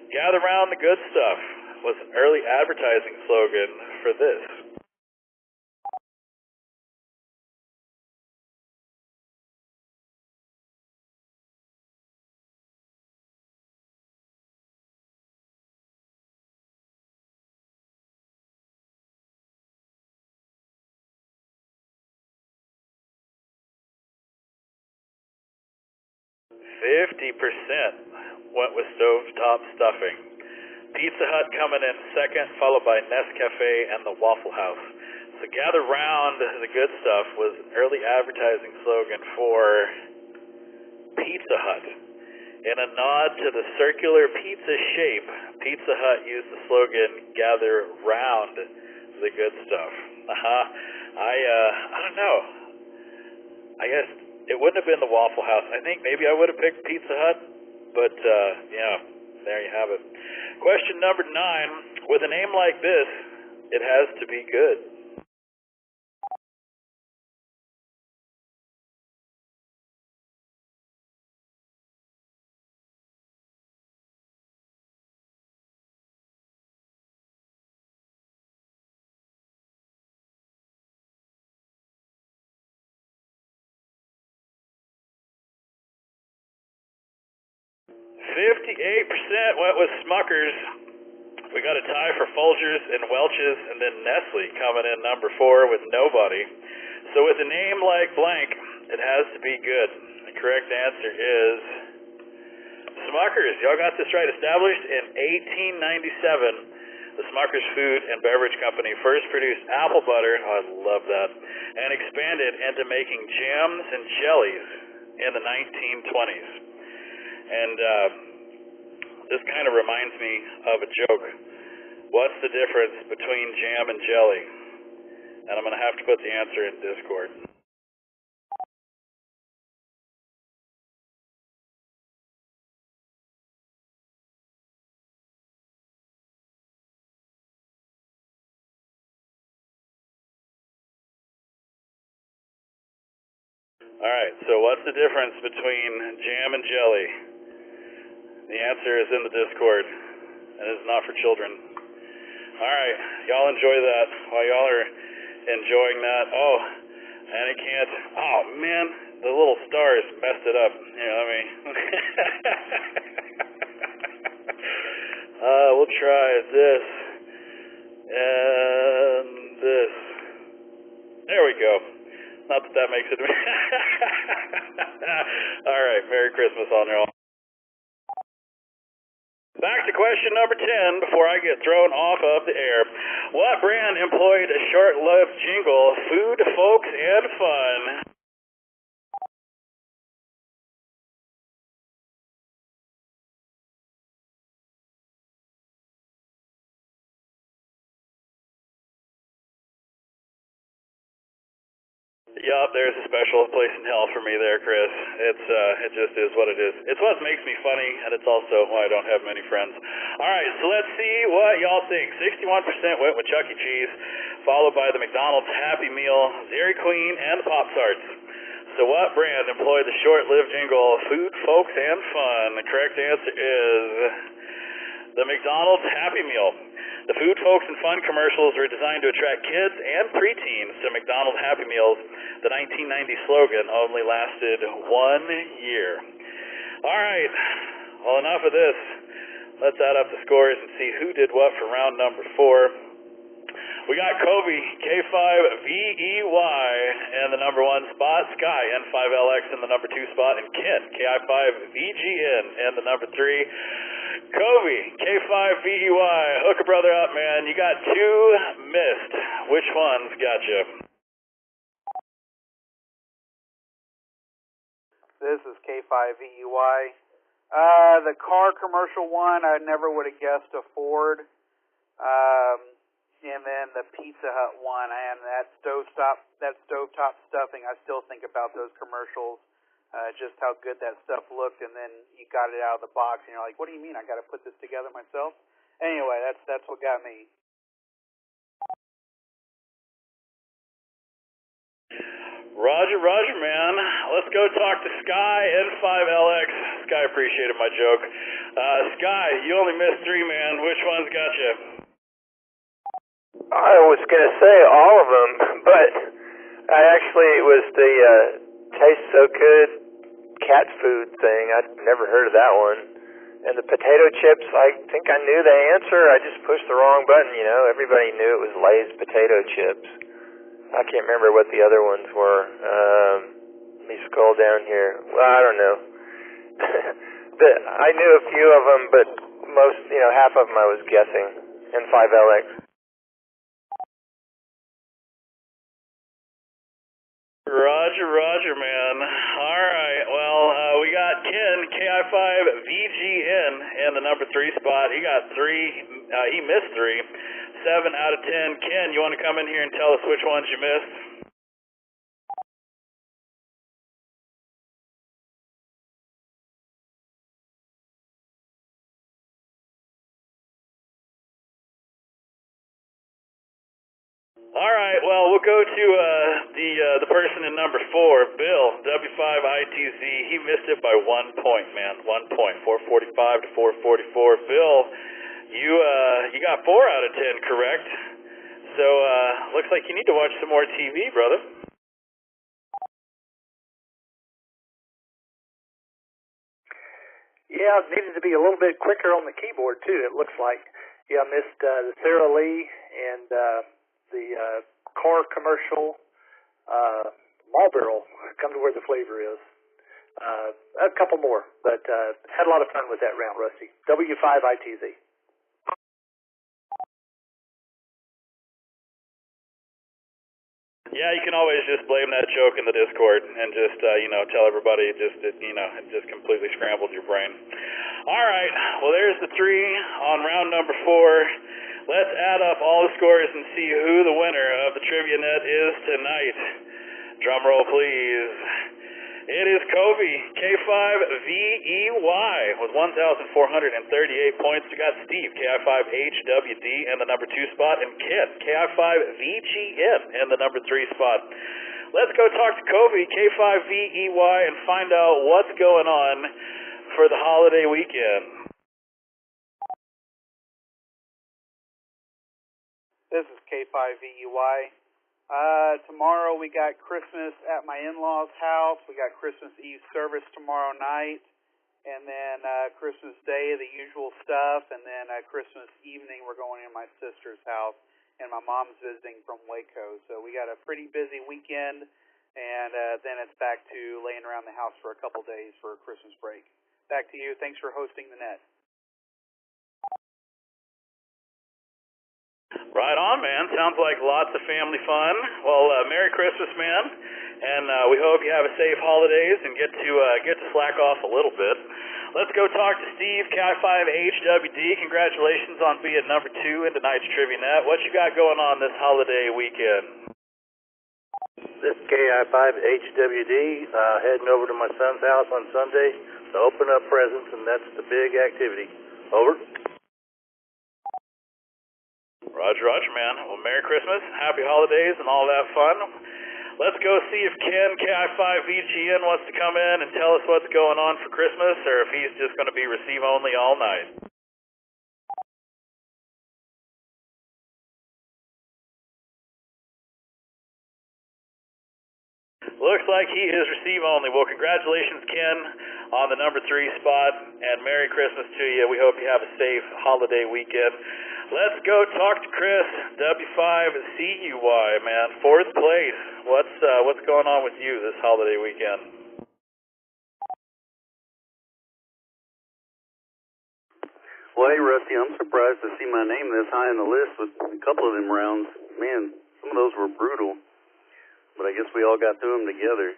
Gather round the good stuff was an early advertising slogan for this. Went with stovetop stuffing. Pizza Hut coming in second, followed by Nescafe and the Waffle House. So gather round the good stuff was an early advertising slogan for Pizza Hut. In a nod to the circular pizza shape, Pizza Hut used the slogan gather round the good stuff. I don't know. I guess it wouldn't have been the Waffle House. I think maybe I would have picked Pizza Hut, but yeah, there you have it. Question number 9. With a name like this, it has to be good. 58% went with Smuckers. We got a tie for Folgers and Welch's, and then Nestle coming in number 4 with nobody. So with a name like blank, it has to be good. The correct answer is Smuckers. Y'all got this right. Established in 1897, the Smuckers Food and Beverage Company first produced apple butter, I love that, and expanded into making jams and jellies in the 1920s. And this kind of reminds me of a joke. What's the difference between jam and jelly? And I'm going to have to put the answer in Discord. Alright, so what's the difference between jam and jelly? The answer is in the Discord, and it's not for children. Alright, y'all enjoy that while y'all are enjoying that. Oh, and it can't. Oh, man, the little stars messed it up. Here, let me. We'll try this and this. There we go. Not that that makes it. Alright, Merry Christmas on y'all. Back to question number 10 before I get thrown off of the air. What brand employed a short-lived jingle, Food, Folks, and Fun? Yup, there's a special place in hell for me there, Chris. It just is what it is. It's what makes me funny, and it's also why I don't have many friends. Alright, so let's see what y'all think. 61% went with Chuck E. Cheese, followed by the McDonald's Happy Meal, Dairy Queen, and the Pop-Tarts. So what brand employed the short-lived jingle, Food, Folks, and Fun? The correct answer is the McDonald's Happy Meal. The Food, Folks, and Fun commercials were designed to attract kids and preteens to McDonald's Happy Meals. The 1990 slogan only lasted 1 year. All right, well, enough of this. Let's add up the scores and see who did what for round number 4. We got Kobe, K5VEY, in the number 1 spot, Sky, N5LX, in the number 2 spot, and Ken, KI5VGN, in the number 3. Kobe, K5VEY, hook a brother up, man. You got 2 missed. Which ones got you?
This is K5VEY. The car commercial one, I never would have guessed a Ford. And then the Pizza Hut one, and that stovetop stuffing, I still think about those commercials. Just how good that stuff looked, and then you got it out of the box, and you're like, what do you mean, I got to put this together myself? Anyway, that's what got me.
Roger, man. Let's go talk to Sky, N5LX. Sky appreciated my joke. Sky, you only missed 3, man. Which ones got you?
I was going to say all of them, but it was the Tastes So Good cat food thing. I'd never heard of that one. And the potato chips, I think I knew the answer. I just pushed the wrong button, you know. Everybody knew it was Lay's potato chips. I can't remember what the other ones were. Let me scroll down here. Well, I don't know. I knew a few of them, but most, half of them I was guessing. N5LX.
Roger, man. All right, well, we got Ken, KI5VGN, in the number 3 spot. He got 3, he missed 3. 7 out of 10. Ken, you want to come in here and tell us which ones you missed? All right, well, we'll go to the person in number 4, Bill, W5ITZ. He missed it by 1 point, man. 1 point, 445 to 444. Bill, you got 4 out of 10 correct. So looks like you need to watch some more TV, brother.
Yeah, it needed to be a little bit quicker on the keyboard, too, it looks like. Yeah, I missed the Sara Lee and the car commercial, Marlboro, come to where the flavor is. A couple more, but had a lot of fun with that round, Rusty. W5ITZ.
Yeah, you can always just blame that joke in the Discord and just, tell everybody it just completely scrambled your brain. All right, well, there's the 3 on round number 4. Let's add up all the scores and see who the winner of the Trivia Net is tonight. Drum roll, please. It is Kobe, K5VEY, with 1,438 points. We got Steve, KI5HWD, in the number 2 spot, and Ken, KI5VGN, in the number 3 spot. Let's go talk to Kobe, K5VEY, and find out what's going on for the holiday weekend.
This is K5VEY. Tomorrow we got Christmas at my in-laws' house. We got Christmas Eve service tomorrow night, and then Christmas Day, the usual stuff, and then Christmas evening we're going to my sister's house, and my mom's visiting from Waco. So we got a pretty busy weekend, and then it's back to laying around the house for a couple days for Christmas break. Back to you. Thanks for hosting the net.
Right on, man. Sounds like lots of family fun. Well, Merry Christmas, man, and we hope you have a safe holidays and get to slack off a little bit. Let's go talk to Steve, KI5HWD. Congratulations on being number 2 in tonight's Trivia Net. What you got going on this holiday weekend?
This is KI5HWD, heading over to my son's house on Sunday to open up presents, and that's the big activity. Over.
Roger, man. Well, Merry Christmas, Happy Holidays, and all that fun. Let's go see if Ken, KI5VGN, wants to come in and tell us what's going on for Christmas, or if he's just going to be receive only all night. Looks like he is receive only. Well, congratulations, Ken, on the number 3 spot, and Merry Christmas to you. We hope you have a safe holiday weekend. Let's go talk to Chris, W5CUY, man. 4th place. What's going on with you this holiday weekend?
Well, hey, Rusty, I'm surprised to see my name this high on the list with a couple of them rounds. Man, some of those were brutal, but I guess we all got through them together.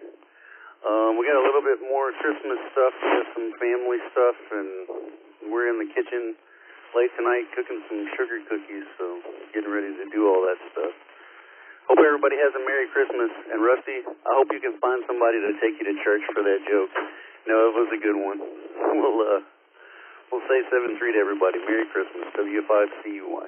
We got a little bit more Christmas stuff, some family stuff, and we're in the kitchen late tonight cooking some sugar cookies, so getting ready to do all that stuff. Hope everybody has a Merry Christmas, and Rusty, I hope you can find somebody to take you to church for that joke. No, it was a good one. We'll say 7-3 to everybody. Merry Christmas. W5CUY.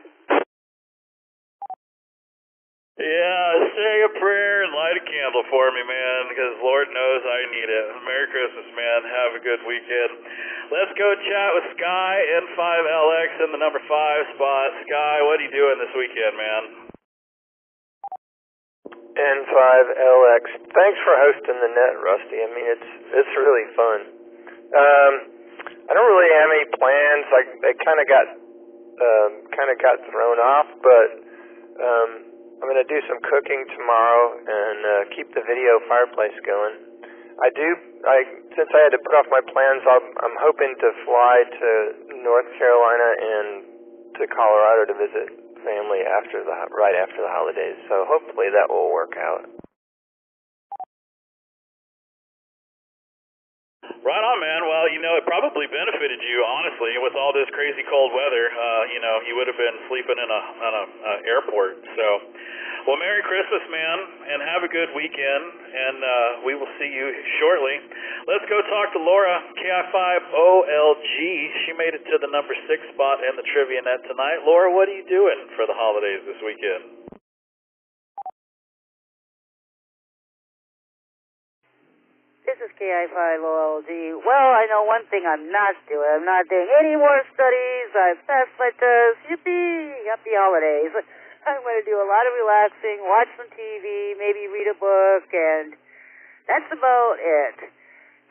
Yeah, say a prayer and light a candle for me, man, because Lord knows I need it. Merry Christmas, man. Have a good weekend. Let's go chat with Sky, N5LX, in the number 5 spot. Sky, what are you doing this weekend, man?
N5LX. Thanks for hosting the net, Rusty. I mean, it's really fun. I don't really have any plans. I kind of got thrown off, but I'm going to do some cooking tomorrow and keep the video fireplace going. Since I had to put off my plans, I'm hoping to fly to North Carolina and to Colorado to visit family right after the holidays. So hopefully that will work out.
Right on, man. Well, it probably benefited you, honestly, with all this crazy cold weather. You would have been sleeping in a airport. So, well, Merry Christmas, man, and have a good weekend, and we will see you shortly. Let's go talk to Laura, KI5OLG. She made it to the number 6 spot in the Trivia Net tonight. Laura, what are you doing for the holidays this weekend?
This is KI5OLG. Well, I know one thing I'm not doing. I'm not doing any more studies. I've passed my test. Yippee! Happy holidays. I'm going to do a lot of relaxing, watch some TV, maybe read a book, and that's about it.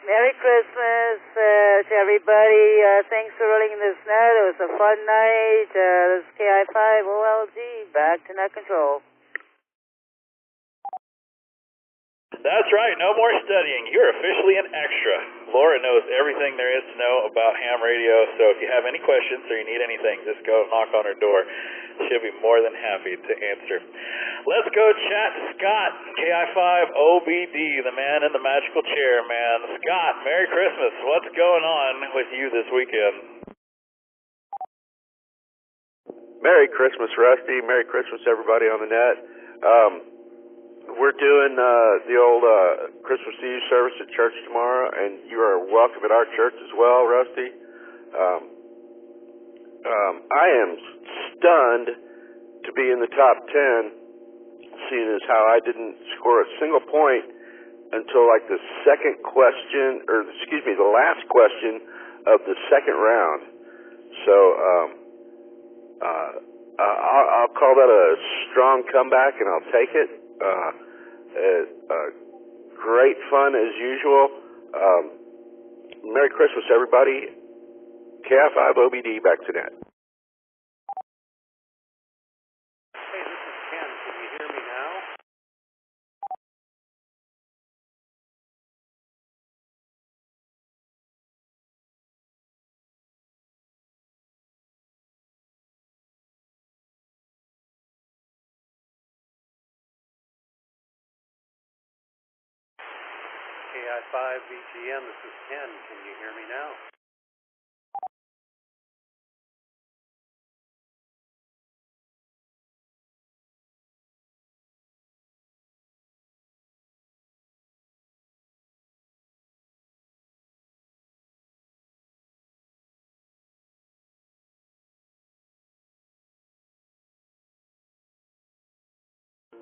Merry Christmas to everybody. Thanks for running this net. It was a fun night. This is KI5OLG, back to net control.
That's right, no more studying. You're officially an extra. Laura knows everything there is to know about ham radio, so if you have any questions or you need anything, just go knock on her door. She'll be more than happy to answer. Let's go chat to Scott, KI5OBD, the man in the magical chair, man. Scott, Merry Christmas. What's going on with you this weekend?
Merry Christmas, Rusty. Merry Christmas, everybody on the net. We're doing the old Christmas Eve service at church tomorrow, and you are welcome at our church as well, Rusty. I am stunned to be in the top 10, seeing as how I didn't score a single point until like the second question, or excuse me, the last question of the second round. So I'll call that a strong comeback, and I'll take it. Great fun as usual. Merry Christmas, everybody. KI5OBD, back to net.
Hey, this is Ken. Can you hear me now? KI5VGM, this is Ken. Can you hear me now?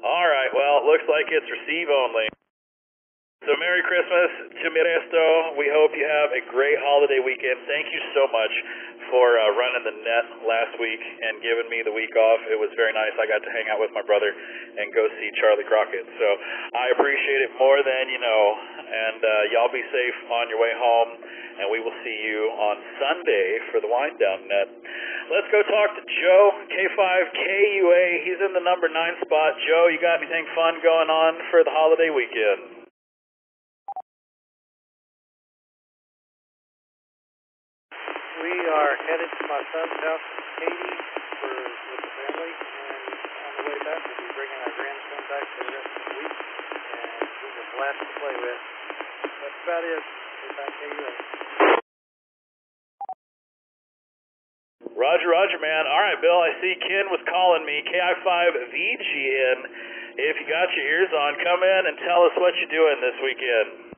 All right, well, it looks like it's receive only. So Merry Christmas, Chimiresto. We hope you have a great holiday weekend. Thank you so much for running the net last week and giving me the week off. It was very nice. I got to hang out with my brother and go see Charlie Crockett. So I appreciate it more than you know. And y'all be safe on your way home. And we will see you on Sunday for the wind down net. Let's go talk to Joe, K5KUA. He's in the number 9 spot. Joe, you got anything fun going on for the holiday weekend?
We are headed to my son's house in Katy with the family, and on the way back we'll be bringing our grandson back for the rest of the week, and he's a blast to play with. That's about it.
Roger, man. All right, Bill, I see Ken was calling me, KI5VGN. If you got your ears on, come in and tell us what you're doing this weekend.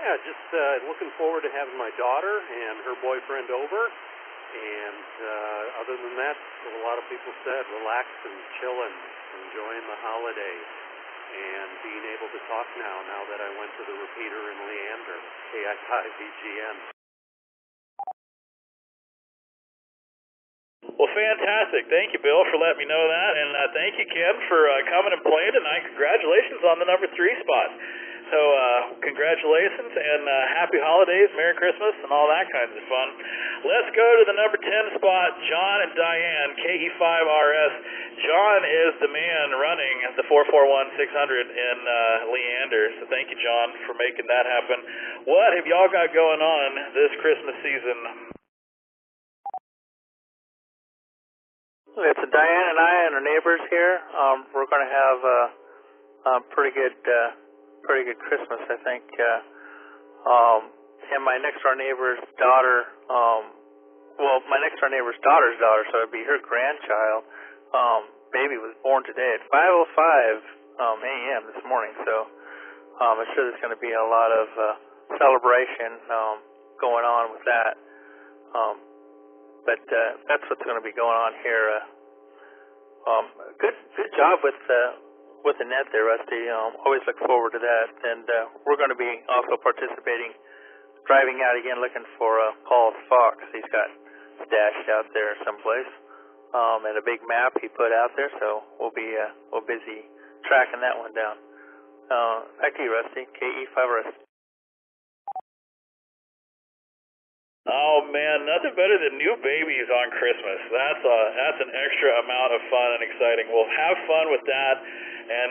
Yeah, just looking forward to having my daughter and her boyfriend over. And other than that, a lot of people said relax and chilling, enjoying the holiday, and being able to talk now that I went to the repeater in Leander, KI5VGN.
Well, fantastic. Thank you, Bill, for letting me know that. And thank you, Ken, for coming and playing tonight. Congratulations on the number 3 spot. So congratulations and happy holidays, Merry Christmas, and all that kinds of fun. Let's go to the number 10 spot, John and Diane, KE5RS. John is the man running the 441-600 in Leander. So thank you, John, for making that happen. What have y'all got going on this Christmas season?
It's Diane and I and our neighbors here. We're going to have a pretty good Christmas, I think. And my next door neighbor's daughter, my next door neighbor's daughter's daughter, so it'd be her grandchild. Baby was born today at 5:05 a.m. this morning. So I'm sure there's going to be a lot of celebration going on with that. But that's what's going to be going on here. Good job with the net there, Rusty. Always look forward to that. And we're going to be also participating, driving out again, looking for Paul Fox. He's got stashed out there someplace, and a big map he put out there. So we'll be busy tracking that one down. Back to you, Rusty. KE5 Rusty.
Oh man, nothing better than new babies on Christmas. That's an extra amount of fun and exciting. We'll have fun with that, and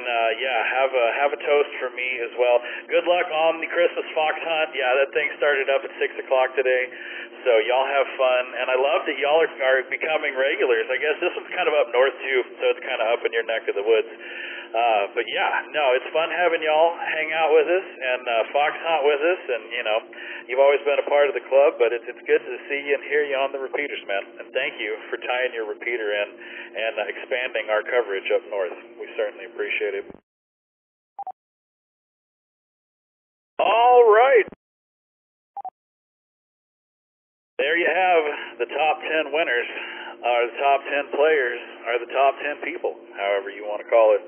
have a toast for me as well. Good luck on the Christmas fox hunt. Yeah, that thing started up at 6:00 today, so y'all have fun. And I love that y'all are becoming regulars. I guess this one's kind of up north too, so it's kind of up in your neck of the woods. But yeah, no, it's fun having y'all hang out with us and fox hunt with us, and you've always been a part of the club, but it's good to see you and hear you on the repeaters, man. And thank you for tying your repeater in and expanding our coverage up north. We certainly appreciate it. All right. There you have the top 10 winners, or the top 10 players, or the top 10 people, however you want to call it.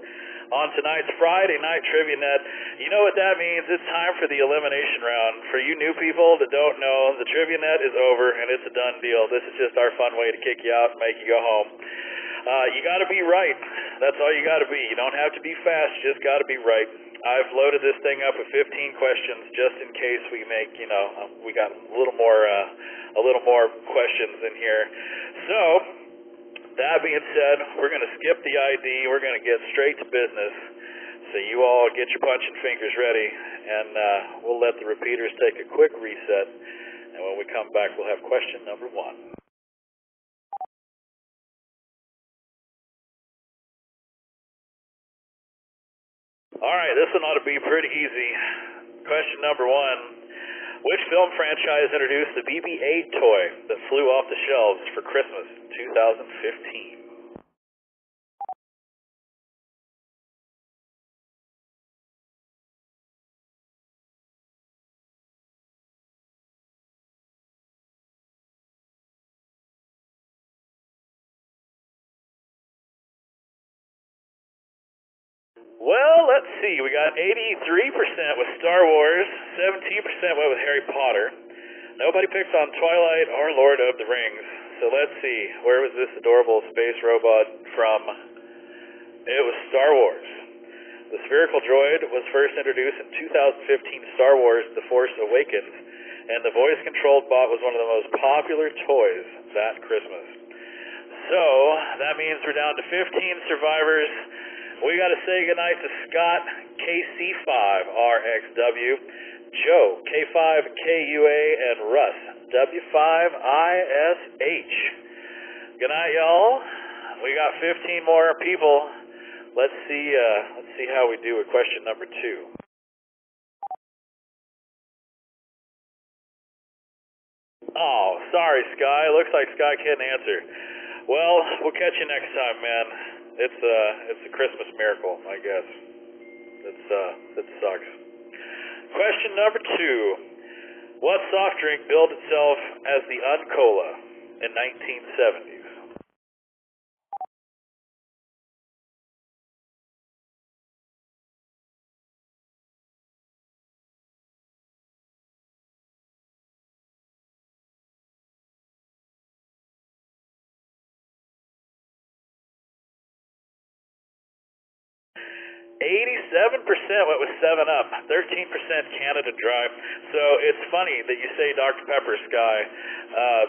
On tonight's Friday Night Trivia Net, you know what that means? It's time for the elimination round. For you new people that don't know, the Trivia Net is over and it's a done deal. This is just our fun way to kick you out and make you go home. You got to be right. That's all you got to be. You don't have to be fast. You just got to be right. I've loaded this thing up with 15 questions just in case we make, we got a little more questions in here. So, that being said, we're going to skip the ID. We're going to get straight to business. So you all get your punching fingers ready, and we'll let the repeaters take a quick reset. And when we come back, we'll have question number 1. All right, this one ought to be pretty easy. Question number 1. Which film franchise introduced the BB-8 toy that flew off the shelves for Christmas 2015? Well, let's see. We got 83% with Star Wars, 17% went with Harry Potter. Nobody picked on Twilight or Lord of the Rings. So let's see. Where was this adorable space robot from? It was Star Wars. The spherical droid was first introduced in 2015 Star Wars The Force Awakens, and the voice-controlled bot was one of the most popular toys that Christmas. So, that means we're down to 15 survivors. We got to say goodnight to Scott, KC5RXW, Joe, K5KUA, and Russ, W5ISH. Good night, y'all. We got 15 more people. Let's see how we do with question number 2. Oh, sorry, Sky. Looks like Sky can't answer. Well, we'll catch you next time, man. It's a Christmas miracle, I guess. It sucks. Question number 2. What soft drink billed itself as the Uncola in 1970s? $87% went with 7-Up, 13% Canada Dry. So it's funny that you say Dr. Pepper, Sky,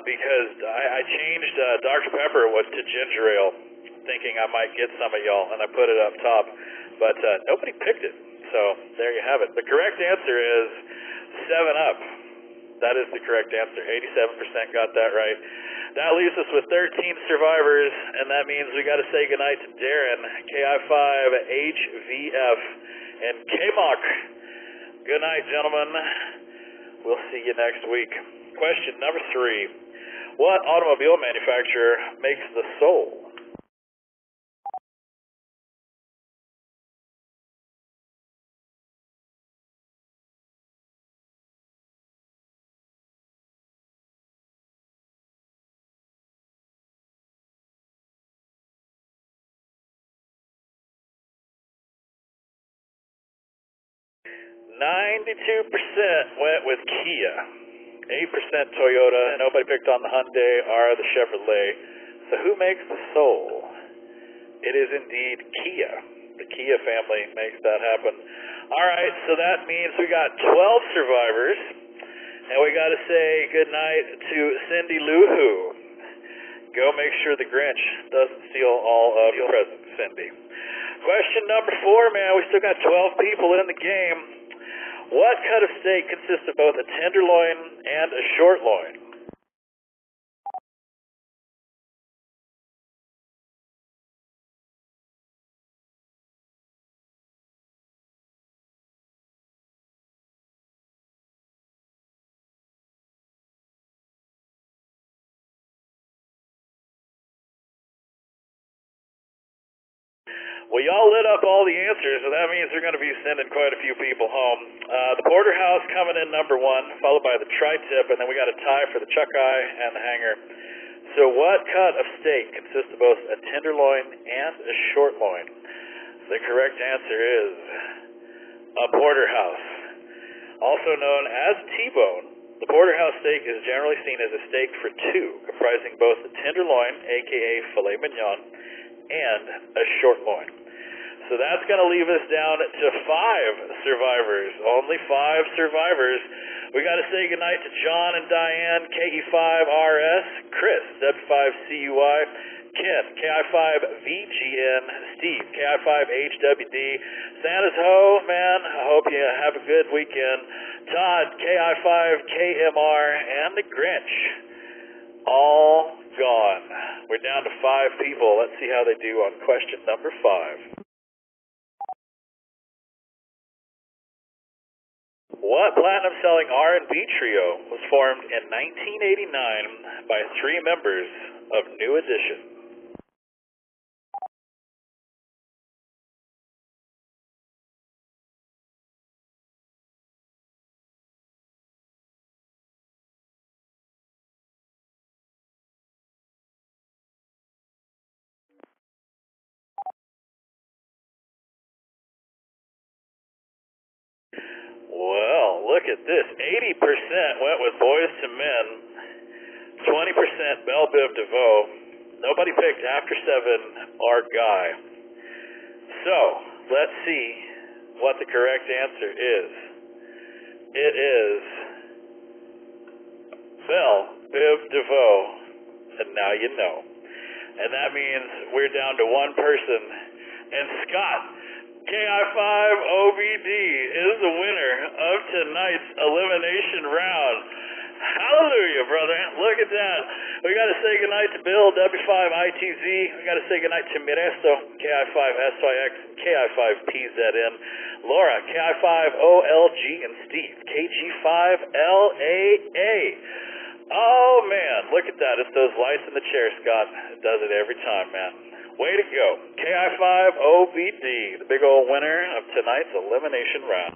because I changed Dr. Pepper to ginger ale, thinking I might get some of y'all, and I put it up top, but nobody picked it. So there you have it. The correct answer is 7-Up. That is the correct answer. 87% got that right. That leaves us with 13 survivors, and that means we got to say goodnight to Darren, KI5HVF, and KMOC. Good night, gentlemen. We'll see you next week. Question number 3. What automobile manufacturer makes the Soul? Went with Kia, 8% Toyota, nobody picked on the Hyundai or the Chevrolet. So who makes the Soul? It is indeed Kia. The Kia family makes that happen. All right, so that means we got 12 survivors, and we got to say goodnight to Cindy Lou Who. Go make sure the Grinch doesn't steal all of your presents, Cindy. Question number 4, man. We still got 12 people in the game. What cut of steak consists of both a tenderloin and a short loin? Well, y'all lit up all the answers, so that means they're going to be sending quite a few people home. The porterhouse coming in number 1, followed by the tri-tip, and then we got a tie for the chuck eye and the hanger. So what cut of steak consists of both a tenderloin and a short loin? The correct answer is a porterhouse. Also known as T-bone, the porterhouse steak is generally seen as a steak for 2, comprising both a tenderloin, aka filet mignon, and a short loin. So that's going to leave us down to 5 survivors. Only 5 survivors. We got to say goodnight to John and Diane, KE5RS, Chris, W5CUI, Ken, KI5VGN, Steve, KI5HWD, Santa's Ho, man, I hope you have a good weekend, Todd, KI5KMR, and the Grinch, all gone. We're down to 5 people. Let's see how they do on question number 5. What platinum-selling R&B trio was formed in 1989 by 3 members of New Edition? Well, look at this. 80% went with Boys to Men, 20% Belle Biv DeVoe. Nobody picked After 7 or Guy. So, let's see what the correct answer is. It is Belle Biv DeVoe, and now you know. And that means we're down to 1 person. And Scott, KI5OBD, is the winner of tonight's elimination round. Hallelujah, brother. Look at that. We got to say goodnight to Bill, W5ITZ. We got to say goodnight to Miresto, KI5SYX, KI5PZN, Laura, KI5OLG, and Steve, KG5LAA. Oh, man. Look at that. It's those lights in the chair, Scott. It does it every time, man. Way to go. KI5OBD, the big old winner of tonight's elimination round.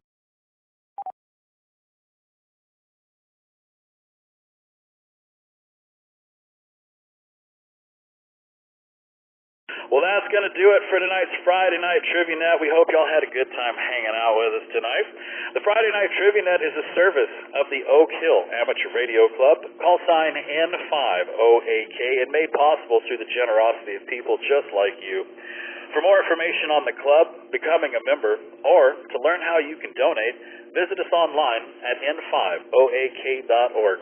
Well, that's going to do it for tonight's Friday Night Trivia Net. We hope y'all had a good time hanging out with us tonight. The Friday Night Trivia Net is a service of the Oak Hill Amateur Radio Club, call sign N5OAK, and made possible through the generosity of people just like you. For more information on the club, becoming a member, or to learn how you can donate, visit us online at n5oak.org.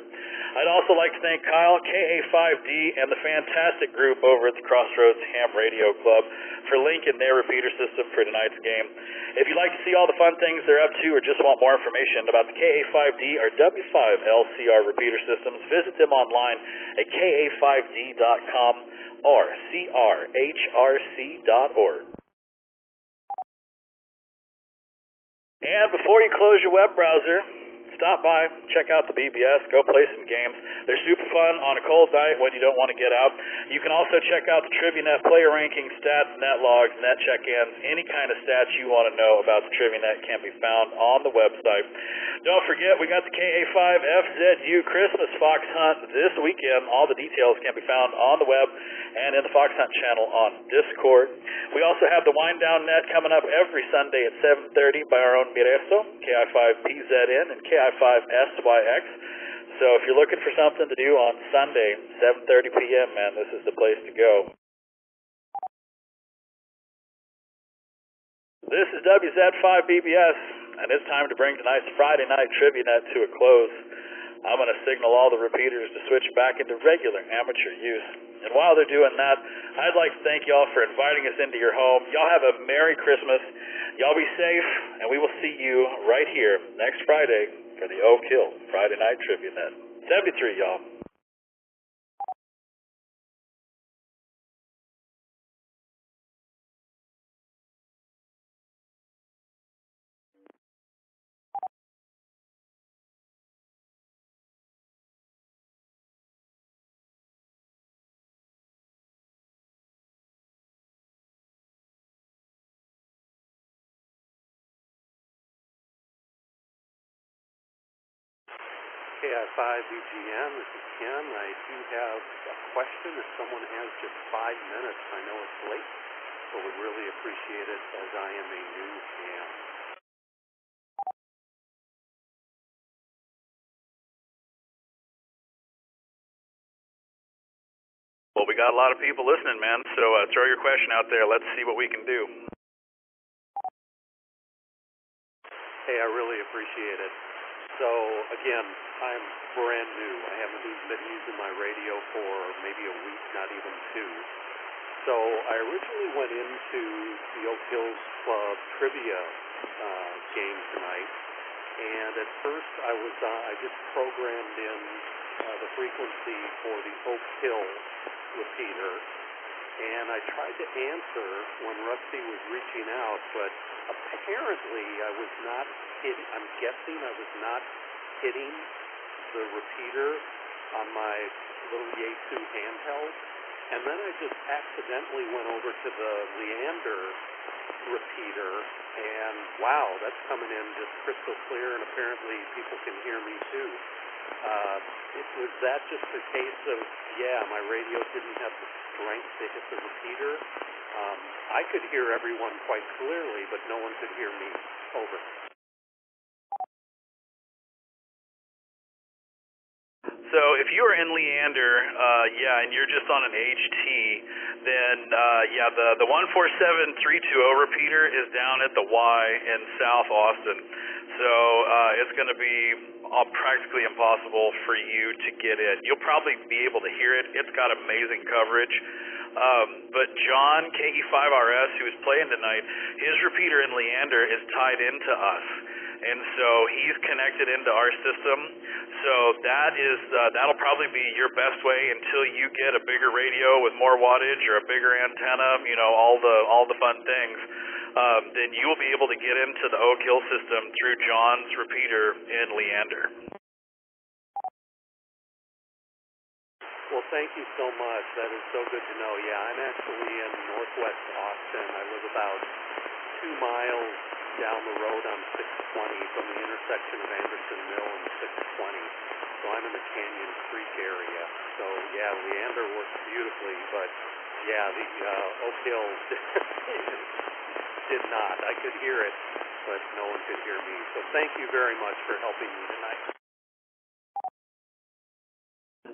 I'd also like to thank Kyle, KA5D, and the fantastic group over at the Crossroads Ham Radio Club for linking their repeater system for tonight's game. If you'd like to see all the fun things they're up to or just want more information about the KA5D or W5LCR repeater systems, visit them online at ka5d.com or crhrc.org. And before you close your web browser, stop by, check out the BBS, go play some games. They're super fun on a cold night when you don't want to get out. You can also check out the TriviaNet player rankings, stats, net logs, net check-ins. Any kind of stats you want to know about the TriviaNet can be found on the website. Don't forget, we got the KA5FZU Christmas Fox Hunt this weekend. All the details can be found on the web and in the Fox Hunt channel on Discord. We also have the Wind Down Net coming up every Sunday at 7:30 by our own Miresto, KI5PZN, and KI5SYX. So if you're looking for something to do on Sunday, 7:30 p.m., man, this is the place to go. This is WZ5BBS, and it's time to bring tonight's Friday night trivia net to a close. I'm going to signal all the repeaters to switch back into regular amateur use. And while they're doing that, I'd like to thank y'all for inviting us into your home. Y'all have a Merry Christmas. Y'all be safe, and we will see you right here next Friday for the Oak Hill Friday night trivia net. 73, y'all.
KI5 VGM, this is Ken. I do have a question. If someone has just 5 minutes, I know it's late, but would really appreciate it as I am a new fan.
Well, we got a lot of people listening, man, so throw your question out there. Let's see what we can do.
Hey, I really appreciate it. So, again, I'm brand new. I haven't even been using my radio for maybe a week, not even 2. So I originally went into the Oak Hills Club trivia game tonight, and at first I just programmed in the frequency for the Oak Hill repeater, and I tried to answer when Rusty was reaching out, but apparently I was not hitting, I'm guessing I was not hitting the repeater on my little Yaesu handheld, and then I just accidentally went over to the Leander repeater, and wow, that's coming in just crystal clear, and apparently people can hear me too. Was that just a case of, yeah, my radio didn't have the strength to hit the repeater? I could hear everyone quite clearly, but no one could hear me. Over.
So if you are in Leander, and you're just on an HT, then the 147-320 repeater is down at the Y in South Austin. So it's going to be practically impossible for you to get in. You'll probably be able to hear it. It's got amazing coverage. But John, KE5RS, who is playing tonight, his repeater in Leander is tied into us. And so he's connected into our system. So that'll probably be your best way until you get a bigger radio with more wattage or a bigger antenna, all the fun things. Then you will be able to get into the Oak Hill system through John's repeater in Leander.
Well, thank you so much. That is so good to know. Yeah, I'm actually in northwest Austin. I live about 2 miles down the road on 620 from the intersection of Anderson Mill and 620. So I'm in the Canyon Creek area. So, yeah, Leander works beautifully, but, yeah, the Oak Hill did not. I could hear it, but no one could hear me. So thank you very much for helping me tonight.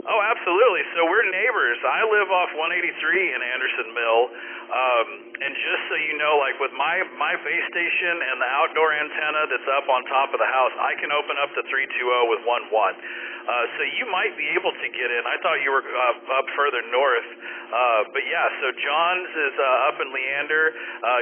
Oh, absolutely. So we're neighbors. I live off 183 in Anderson Mill. And just so you know, like with my base station and the outdoor antenna that's up on top of the house, I can open up to 320 with 1 watt. So you might be able to get in. I thought you were up further north. But yeah, so John's is up in Leander.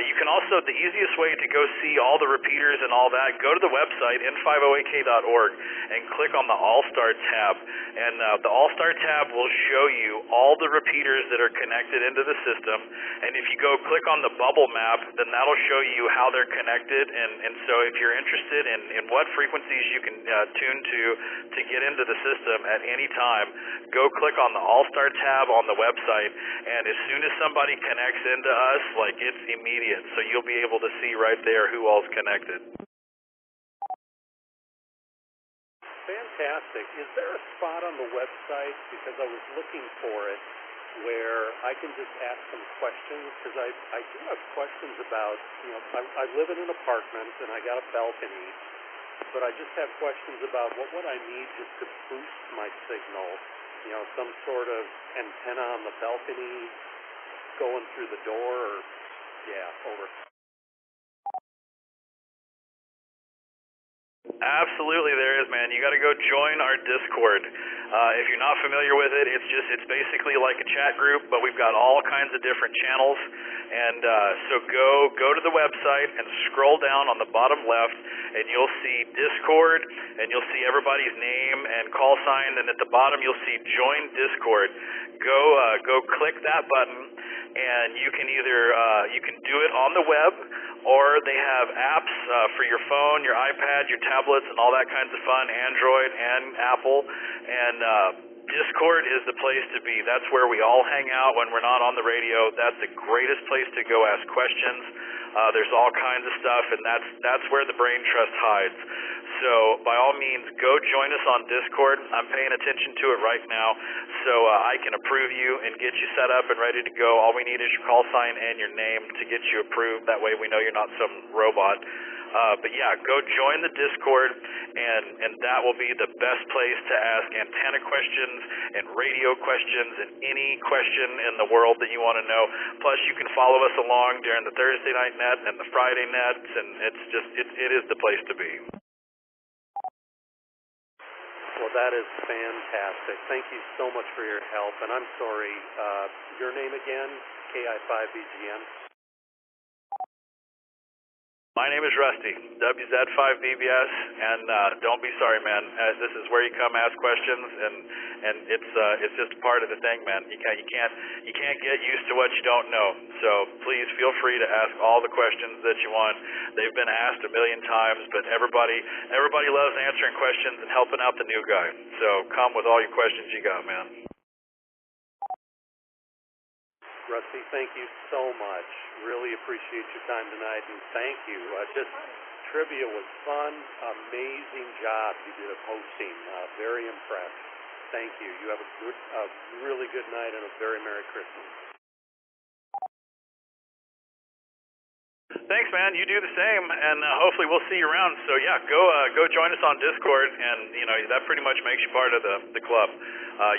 You can also, the easiest way to go see all the repeaters and all that, go to the website, n508k.org, and click on the All-Star tab. And the All-Star tab will show you all the repeaters that are connected into the system. And if you go click on the bubble map, then that'll show you how they're connected. And so if you're interested in what frequencies you can tune to get into the system at any time, go click on the All-Star tab on the website. And as soon as somebody connects into us, like it's immediate. So you'll be able to see right there who all's connected.
Fantastic. Is there a spot on the website, because I was looking for it, where I can just ask some questions? Because I do have questions about, I live in an apartment and I got a balcony, but I just have questions about what would I need just to boost my signal? Some sort of antenna on the balcony going through the door, or, yeah, over.
Absolutely there is, man. You got to go join our Discord. If you're not familiar with it, it's basically like a chat group, but we've got all kinds of different channels. And so go to the website and scroll down on the bottom left, and you'll see Discord, and you'll see everybody's name and call sign, and at the bottom you'll see Join Discord. Go click that button, and you can either you can do it on the web, or they have apps for your phone, your iPad, your tablets, and all that kinds of fun, Android and Apple. And Discord is the place to be. That's where we all hang out when we're not on the radio. That's the greatest place to go ask questions. There's all kinds of stuff, and that's where the Brain Trust hides. So by all means, go join us on Discord. I'm paying attention to it right now, so I can approve you and get you set up and ready to go. All we need is your call sign and your name to get you approved. That way we know you're not some robot. But yeah, go join the Discord, and that will be the best place to ask antenna questions and radio questions and any question in the world that you want to know. Plus, you can follow us along during the Thursday night net and the Friday nets, and it is the place to be.
Well, that is fantastic. Thank you so much for your help, and I'm sorry, your name again? KI5BGM?
My name is Rusty, WZ5BBS, and don't be sorry, man. This is where you come ask questions, and it's just part of the thing, man. You can't get used to what you don't know. So please feel free to ask all the questions that you want. They've been asked a million times, but everybody loves answering questions and helping out the new guy. So come with all your questions you got, man.
Rusty, thank you so much. Really appreciate your time tonight, and thank you. Trivia was fun. Amazing job you did of hosting. Very impressed. Thank you. You have a really good night and a very Merry Christmas.
Thanks, man. You do the same, and hopefully we'll see you around. So yeah, go join us on Discord, and that pretty much makes you part of the club.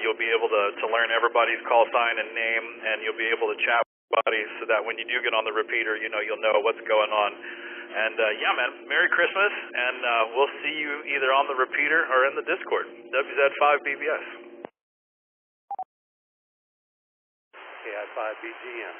You'll be able to learn everybody's call sign and name, and you'll be able to chat with everybody, so that when you do get on the repeater, you'll know what's going on. And yeah, man, Merry Christmas, and we'll see you either on the repeater or in the Discord. WZ5BBS.
KI5BGM.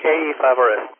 KE5RS.